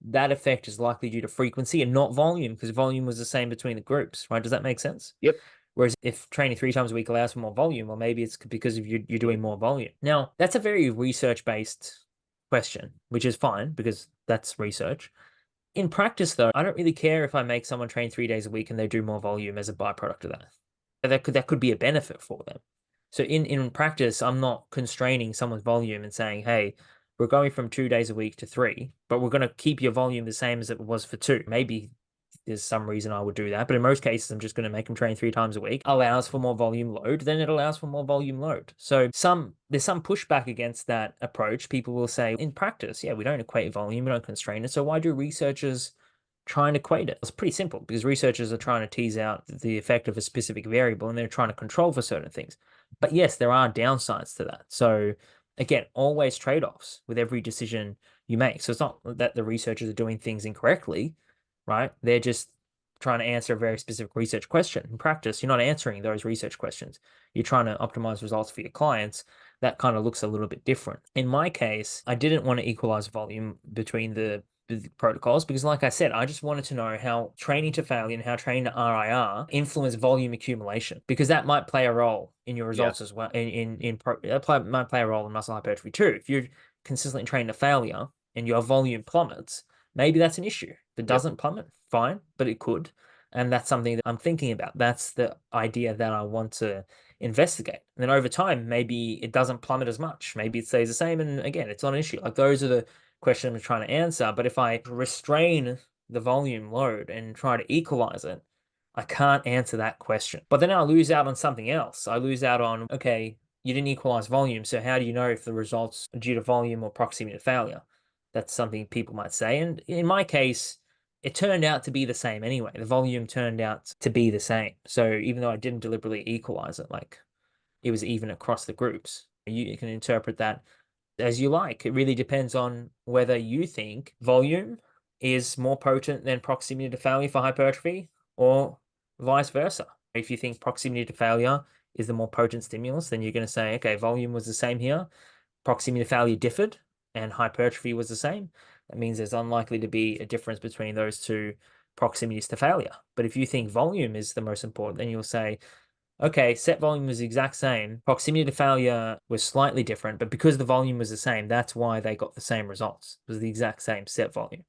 that effect is likely due to frequency and not volume, because volume was the same between the groups, right? Does that make sense? Yep. Whereas if training 3 times a week allows for more volume, well, maybe it's because of you're doing more volume. Now, that's a very research-based question, which is fine because that's research. In practice, though, I don't really care if I make someone train 3 days a week and they do more volume as a byproduct of that. That could be a benefit for them. So in practice, I'm not constraining someone's volume and saying, hey, we're going from 2 days a week to 3, but we're going to keep your volume the same as it was for 2. Maybe there's some reason I would do that, but in most cases, I'm just going to make them train 3 times a week. Allows for more volume load, then it allows for more volume load. So there's some pushback against that approach. People will say, in practice, we don't equate volume, we don't constrain it. So why do researchers try and equate it? It's pretty simple, because researchers are trying to tease out the effect of a specific variable and they're trying to control for certain things. But yes, there are downsides to that. So again, always trade-offs with every decision you make. So it's not that the researchers are doing things incorrectly, right? They're just trying to answer a very specific research question. In practice, you're not answering those research questions. You're trying to optimize results for your clients. That kind of looks a little bit different. In my case, I didn't want to equalize volume between the protocols because, like I said, I just wanted to know how training to failure and how training to RIR influence volume accumulation, because that might play a role in your Yeah. results as well. Might play a role in muscle hypertrophy too. If you're consistently training to failure and your volume plummets, maybe that's an issue. If it Yep. doesn't plummet, fine, but it could. And that's something that I'm thinking about. That's the idea that I want to investigate. And then over time, maybe it doesn't plummet as much. Maybe it stays the same. And again, it's not an issue. Like, those are the questions I'm trying to answer. But if I restrain the volume load and try to equalize it, I can't answer that question. But then I lose out on something else. I lose out on, okay, you didn't equalize volume. So how do you know if the results are due to volume or proximity to failure? That's something people might say. And in my case, it turned out to be the same anyway. The volume turned out to be the same. So even though I didn't deliberately equalize it, like, it was even across the groups. You can interpret that as you like. It really depends on whether you think volume is more potent than proximity to failure for hypertrophy, or vice versa. If you think proximity to failure is the more potent stimulus, then you're going to say, okay, volume was the same here, proximity to failure differed, and hypertrophy was the same. That means there's unlikely to be a difference between those two proximities to failure. But if you think volume is the most important, then you'll say, okay, set volume was the exact same. Proximity to failure was slightly different, but because the volume was the same, that's why they got the same results. It was the exact same set volume.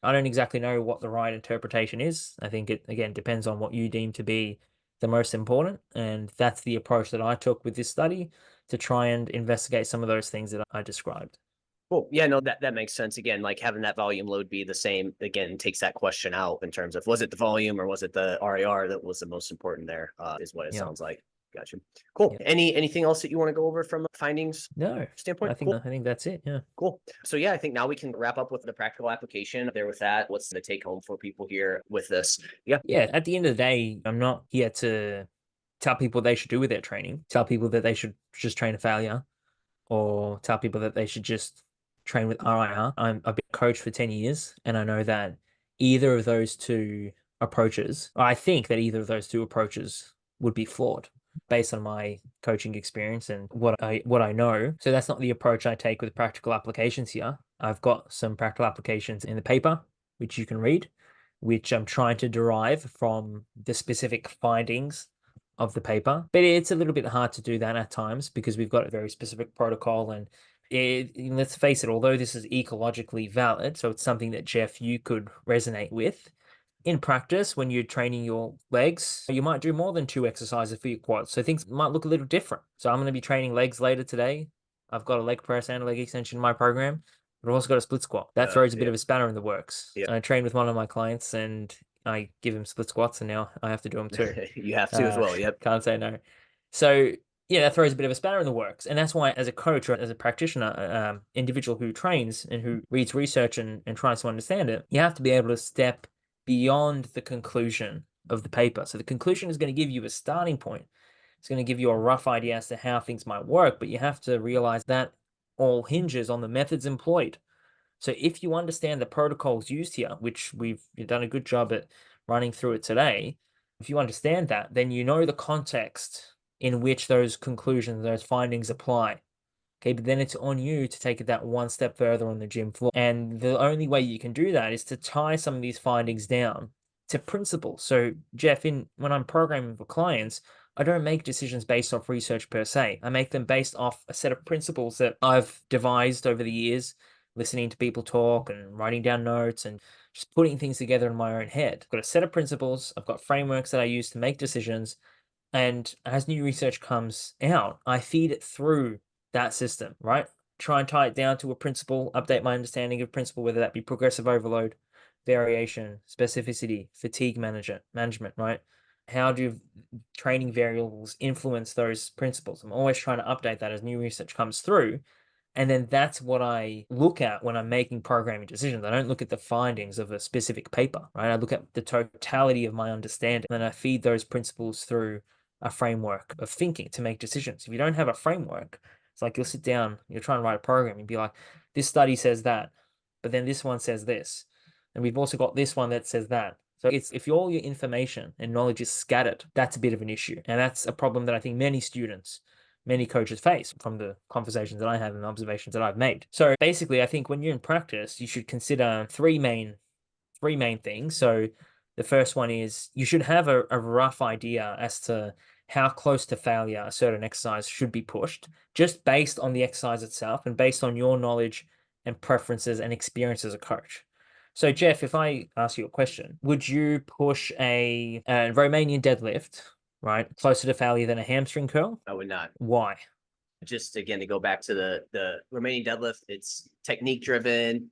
I don't exactly know what the right interpretation is. I think it, again, depends on what you deem to be the most important. And that's the approach that I took with this study, to try and investigate some of those things that I described. Cool. Yeah, no, that makes sense. Again, like having that volume load be the same, again, takes that question out in terms of, was it the volume or was it the RIR that was the most important there, is what it Yeah. sounds like. Gotcha. Cool. Yeah. Anything else that you want to go over from a findings No, standpoint? I think Cool. I think that's it. Yeah. Cool. So yeah, I think now we can wrap up with the practical application there with that. What's the take home for people here with this? Yeah. Yeah. At the end of the day, I'm not here to tell people what they should do with their training, tell people that they should just train to failure, or tell people that they should just train with RIR. I've been a coach for 10 years, and I know that either of those two approaches, I think that either of those two approaches would be flawed based on my coaching experience and what I know. So that's not the approach I take with practical applications here. I've got some practical applications in the paper, which you can read, which I'm trying to derive from the specific findings of the paper. But it's a little bit hard to do that at times because we've got a very specific protocol. And let's face it, although this is ecologically valid, so it's something that, Jeff, you could resonate with. In practice, when you're training your legs, you might do more than 2 exercises for your quads. So things might look a little different. So I'm going to be training legs later today. I've got a leg press and a leg extension in my program, but I've also got a split squat. That throws a bit Yeah. of a spanner in the works. Yeah. I trained with one of my clients and I give him split squats, and now I have to do them too. You have to as well. Yep. Can't say no. So yeah, that throws a bit of a spanner in the works. And that's why, as a coach or as a practitioner, individual who trains and who reads research and tries to understand it, you have to be able to step beyond the conclusion of the paper. So the conclusion is going to give you a starting point. It's going to give you a rough idea as to how things might work, but you have to realize that all hinges on the methods employed. So if you understand the protocols used here, which we've done a good job at running through it today, if you understand that, then you know the context in which those conclusions, those findings apply. Okay, but then it's on you to take it that one step further on the gym floor. And the only way you can do that is to tie some of these findings down to principles. So, Jeff, when I'm programming for clients, I don't make decisions based off research per se. I make them based off a set of principles that I've devised over the years, listening to people talk and writing down notes and just putting things together in my own head. I've got a set of principles, I've got frameworks that I use to make decisions. And as new research comes out, I feed it through that system, right? Try and tie it down to a principle, update my understanding of principle, whether that be progressive overload, variation, specificity, fatigue management, right? How do training variables influence those principles? I'm always trying to update that as new research comes through. And then that's what I look at when I'm making programming decisions. I don't look at the findings of a specific paper, right? I look at the totality of my understanding, and then I feed those principles through a framework of thinking to make decisions. If you don't have a framework, it's like you'll sit down, you'll try and write a program and be like, this study says that. but then this one says this. And we've also got this one that says that. So it's if all your information and knowledge is scattered, that's a bit of an issue. And that's a problem that I think many students, many coaches face from the conversations that I have and observations that I've made. So basically, I think when you're in practice, you should consider three main things. So the first one is you should have a rough idea as to how close to failure a certain exercise should be pushed, just based on the exercise itself and based on your knowledge and preferences and experience as a coach. So, Jeff, if I ask you a question, would you push a Romanian deadlift, right, closer to failure than a hamstring curl? I would not. Why? Just again to go back to the Romanian deadlift, it's technique driven.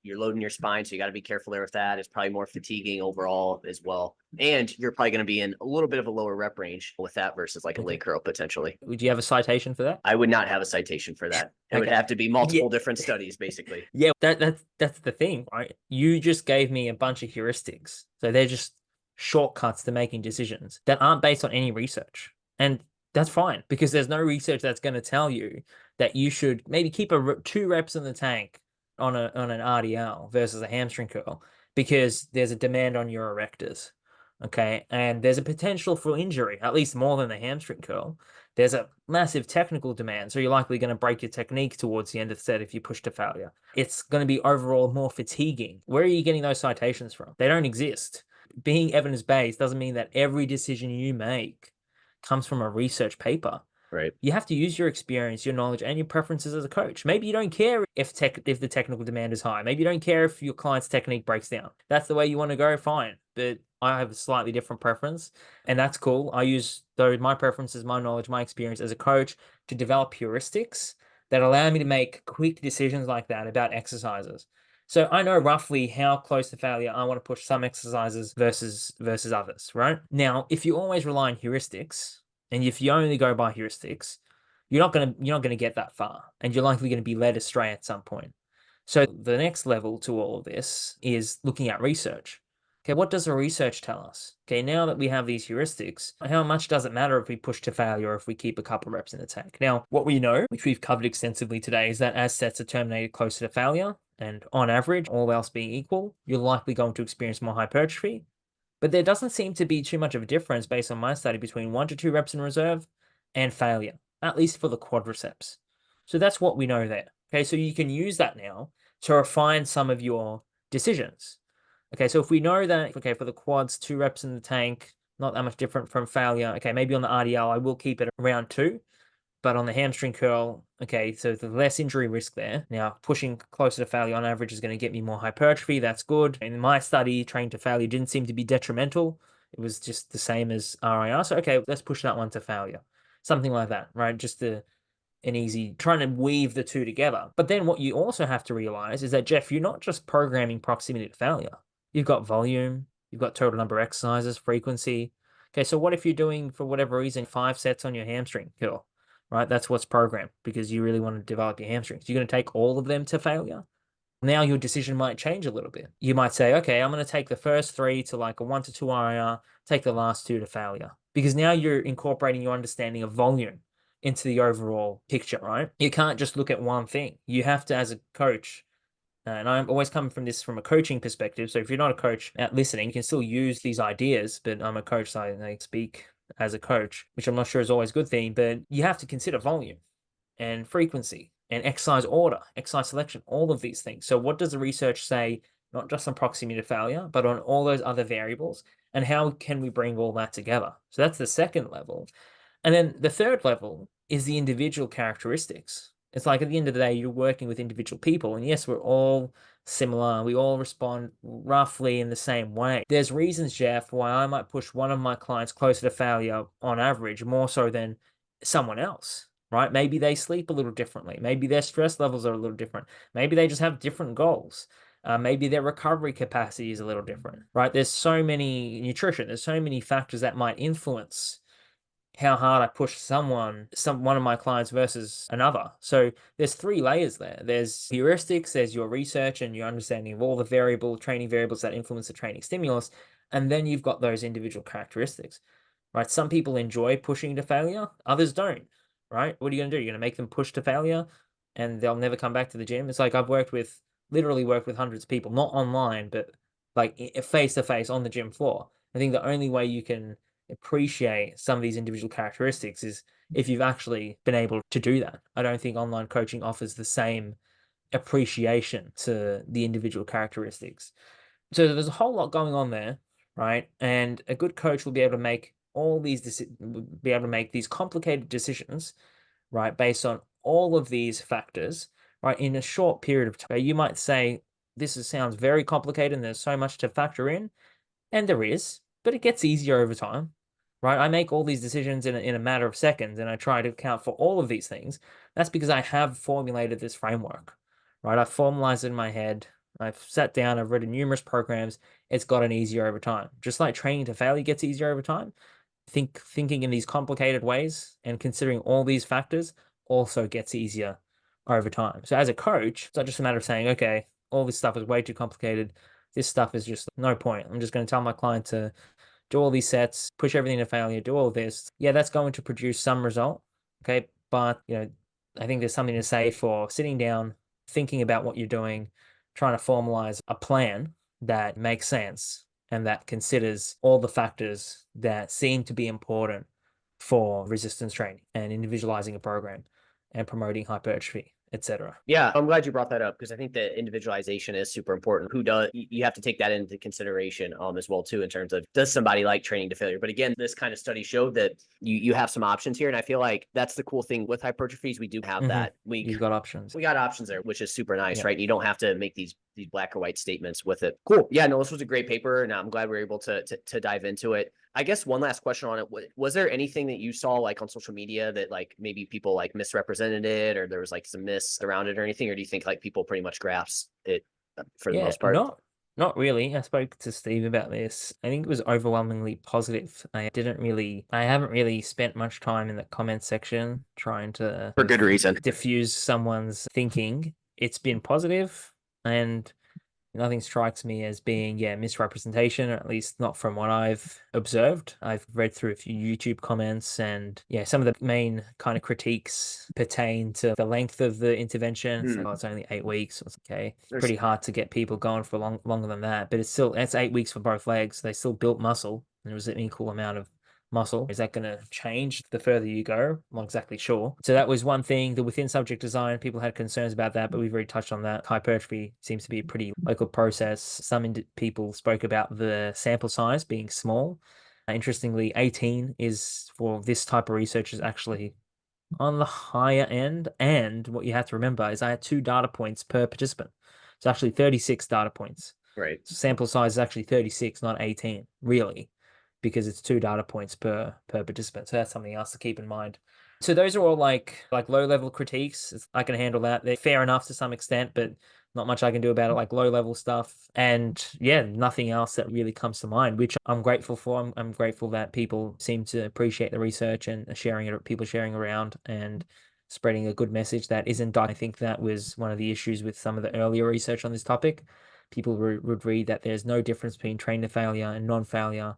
You're loading your spine, so you got to be careful there with that. It's probably more fatiguing overall as well, and you're probably going to be in a little bit of a lower rep range with that versus like a leg curl potentially. Would you have a citation for that? I would not have a citation for that. It would Okay. have to be multiple different studies, basically. Yeah, that's the thing, right? You just gave me a bunch of heuristics, so they're just shortcuts to making decisions that aren't based on any research, and that's fine because there's no research that's going to tell you that you should maybe keep 2 reps in the tank on an RDL versus a hamstring curl because there's a demand on your erectors, okay, and there's a potential for injury, at least more than the hamstring curl. There's a massive technical demand, so you're likely going to break your technique towards the end of the set if you push to failure. It's going to be overall more fatiguing. Where are you getting those citations from? They don't exist. Being evidence-based doesn't mean that every decision you make comes from a research paper. Right. You have to use your experience, your knowledge, and your preferences as a coach. Maybe you don't care if the technical demand is high. Maybe you don't care if your client's technique breaks down. That's the way you want to go, fine. But I have a slightly different preference, and that's cool. I use my preferences, my knowledge, my experience as a coach to develop heuristics that allow me to make quick decisions like that about exercises. So I know roughly how close to failure I want to push some exercises versus others, right? Now, if you always rely on heuristics, and if you only go by heuristics, you're not gonna get that far, and you're likely going to be led astray at some point. So the next level to all of this is looking at research. Okay, what does the research tell us? Okay, now that we have these heuristics, how much does it matter if we push to failure or if we keep a couple reps in the tank? Now, what we know, which we've covered extensively today, is that as sets are terminated closer to failure, and on average, all else being equal, you're likely going to experience more hypertrophy. But there doesn't seem to be too much of a difference based on my study between 1 to 2 reps in reserve and failure, at least for the quadriceps. So that's what we know there. Okay, so you can use that now to refine some of your decisions. Okay, so if we know that, okay, for the quads, 2 reps in the tank, not that much different from failure. Okay, maybe on the RDL, I will keep it around 2. But on the hamstring curl, okay, so the less injury risk there. Now, pushing closer to failure on average is going to get me more hypertrophy. That's good. In my study, training to failure didn't seem to be detrimental. It was just the same as RIR. So, okay, let's push that one to failure. Something like that, right? Just an easy, trying to weave the two together. But then what you also have to realize is that, Jeff, you're not just programming proximity to failure. You've got volume, you've got total number of exercises, frequency. Okay, so what if you're doing, for whatever reason, 5 sets on your hamstring curl? Right? That's what's programmed because you really want to develop your hamstrings. You're going to take all of them to failure. Now your decision might change a little bit. You might say, okay, I'm going to take the first 3 to like a 1 to 2 RIR, take the last 2 to failure. Because now you're incorporating your understanding of volume into the overall picture, right? You can't just look at one thing. You have to, as a coach, and I'm always coming from a coaching perspective. So if you're not a coach out listening, you can still use these ideas, but I'm a coach, so I speak as a coach, which I'm not sure is always a good thing, but you have to consider volume and frequency and exercise order, exercise selection, all of these things. So what does the research say, not just on proximity to failure, but on all those other variables? And how can we bring all that together? So that's the second level. And then the third level is the individual characteristics. It's like at the end of the day, you're working with individual people. And yes, we're all similar. We all respond roughly in the same way. There's reasons, Jeff, why I might push one of my clients closer to failure on average, more so than someone else, right? Maybe they sleep a little differently. Maybe their stress levels are a little different. Maybe they just have different goals. Maybe their recovery capacity is a little different, right? There's so many nutrition. There's so many factors that might influence how hard I push one of my clients versus another. So there's 3 layers there. There's heuristics, there's your research and your understanding of all the training variables that influence the training stimulus. And then you've got those individual characteristics, right? Some people enjoy pushing to failure, others don't, right? What are you going to do? You're going to make them push to failure and they'll never come back to the gym. It's like I've worked with literally worked with hundreds of people, not online, but like face to face on the gym floor. I think the only way you can appreciate some of these individual characteristics is if you've actually been able to do that. I don't think online coaching offers the same appreciation to the individual characteristics. So there's a whole lot going on there, right? And a good coach will be able to make all these be able to make these complicated decisions, right, based on all of these factors, right, in a short period of time. You might say sounds very complicated and there's so much to factor in, and there is, but it gets easier over time, right? I make all these decisions in a matter of seconds and I try to account for all of these things. That's because I have formulated this framework, right? I've formalized it in my head. I've sat down, I've read numerous programs. It's gotten easier over time. Just like training to failure gets easier over time, thinking in these complicated ways and considering all these factors also gets easier over time. So as a coach, it's not just a matter of saying, okay, all this stuff is way too complicated. This stuff is just no point. I'm just going to tell my client to do all these sets, push everything to failure, do all this. Yeah, that's going to produce some result. Okay. But, I think there's something to say for sitting down, thinking about what you're doing, trying to formalize a plan that makes sense and that considers all the factors that seem to be important for resistance training and individualizing a program and promoting hypertrophy, etc. Yeah, I'm glad you brought that up because I think that individualization is super important. You have to take that into consideration as well too in terms of does somebody like training to failure? But again, this kind of study showed that you have some options here, and I feel like that's the cool thing with hypertrophies. We do have that. You've got options. We got options there, which is super nice, Yeah. right? You don't have to make these black or white statements with it. Cool. Yeah, no, this was a great paper, and I'm glad we were able to dive into it. I guess one last question on it. Was there anything that you saw like on social media that like maybe people like misrepresented it or there was like some myths around it or anything? Or do you think like people pretty much grasp it for the most part? Not really. I spoke to Steve about this. I think it was overwhelmingly positive. I haven't really spent much time in the comment section trying to For good reason. diffuse someone's thinking. It's been positive, and nothing strikes me as being, misrepresentation, or at least not from what I've observed. I've read through a few YouTube comments, and some of the main kind of critiques pertain to the length of the intervention. It's like, oh, it's only 8 weeks. It's okay. Pretty hard to get people going for longer than that, but it's 8 weeks for both legs. They still built muscle, and it was an equal amount of muscle. Is that going to change the further you go? I'm not exactly sure. So that was one thing. The within subject design, people had concerns about that, but we've already touched on that. Hypertrophy seems to be a pretty local process. Some people spoke about the sample size being small. Interestingly, 18 is for this type of research is actually on the higher end. And what you have to remember is I had 2 data points per participant. It's actually 36 data points. Right. So sample size is actually 36, not 18, really, because it's 2 data points per participant. So that's something else to keep in mind. So those are all like low level critiques. I can handle that. They're fair enough to some extent, but not much I can do about it, like low level stuff. And nothing else that really comes to mind, which I'm grateful for. I'm grateful that people seem to appreciate the research and sharing it, people sharing around and spreading a good message that isn't. I think that was one of the issues with some of the earlier research on this topic. People would read that there's no difference between train to failure and non-failure.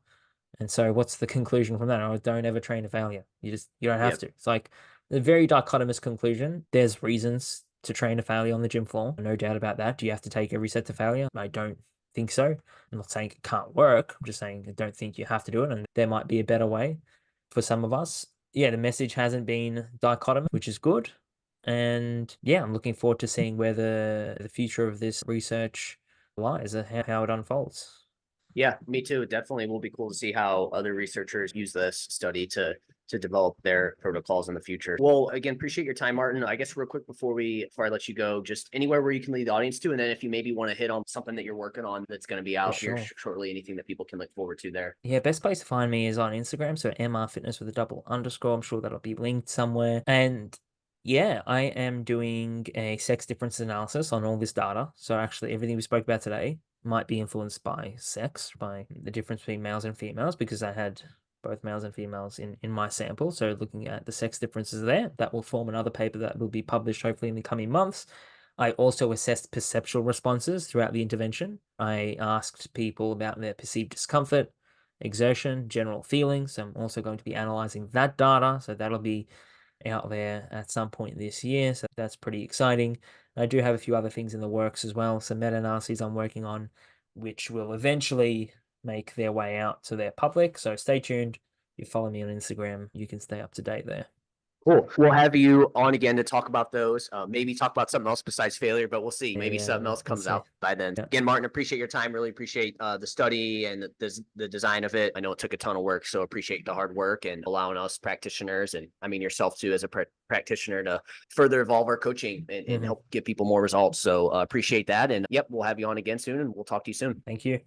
And so what's the conclusion from that? Oh, don't ever train to failure. You don't have to. It's like a very dichotomous conclusion. There's reasons to train to failure on the gym floor. No doubt about that. Do you have to take every set to failure? I don't think so. I'm not saying it can't work. I'm just saying I don't think you have to do it. And there might be a better way for some of us. The message hasn't been dichotomous, which is good. And I'm looking forward to seeing where the future of this research lies and how it unfolds. Yeah, me too. Definitely will be cool to see how other researchers use this study to develop their protocols in the future. Well, again, appreciate your time, Martin. I guess real quick before I let you go, just anywhere where you can lead the audience to, and then if you maybe want to hit on something that you're working on that's going to be out here shortly, anything that people can look forward to there. Yeah, best place to find me is on Instagram, so MR Fitness with a double underscore. I'm sure that'll be linked somewhere. And I am doing a sex difference analysis on all this data. So actually everything we spoke about today might be influenced by sex, by the difference between males and females, because I had both males and females in my sample. So looking at the sex differences there, that will form another paper that will be published hopefully in the coming months. I also assessed perceptual responses throughout the intervention. I asked people about their perceived discomfort, exertion, general feelings. I'm also going to be analyzing that data. So that'll be out there at some point this year. So that's pretty exciting. I do have a few other things in the works as well. Some meta-analyses I'm working on, which will eventually make their way out to their public. So stay tuned. If you follow me on Instagram, you can stay up to date there. Cool. We'll have you on again to talk about those. Maybe talk about something else besides failure, but we'll see. Maybe Yeah, something else we'll comes see. out by then. Yeah. Again, Martin, appreciate your time. Really appreciate the study and the design of it. I know it took a ton of work, so appreciate the hard work and allowing us practitioners, and I mean yourself too, as a practitioner, to further evolve our coaching and help give people more results. So appreciate that. And yep, we'll have you on again soon, and we'll talk to you soon. Thank you.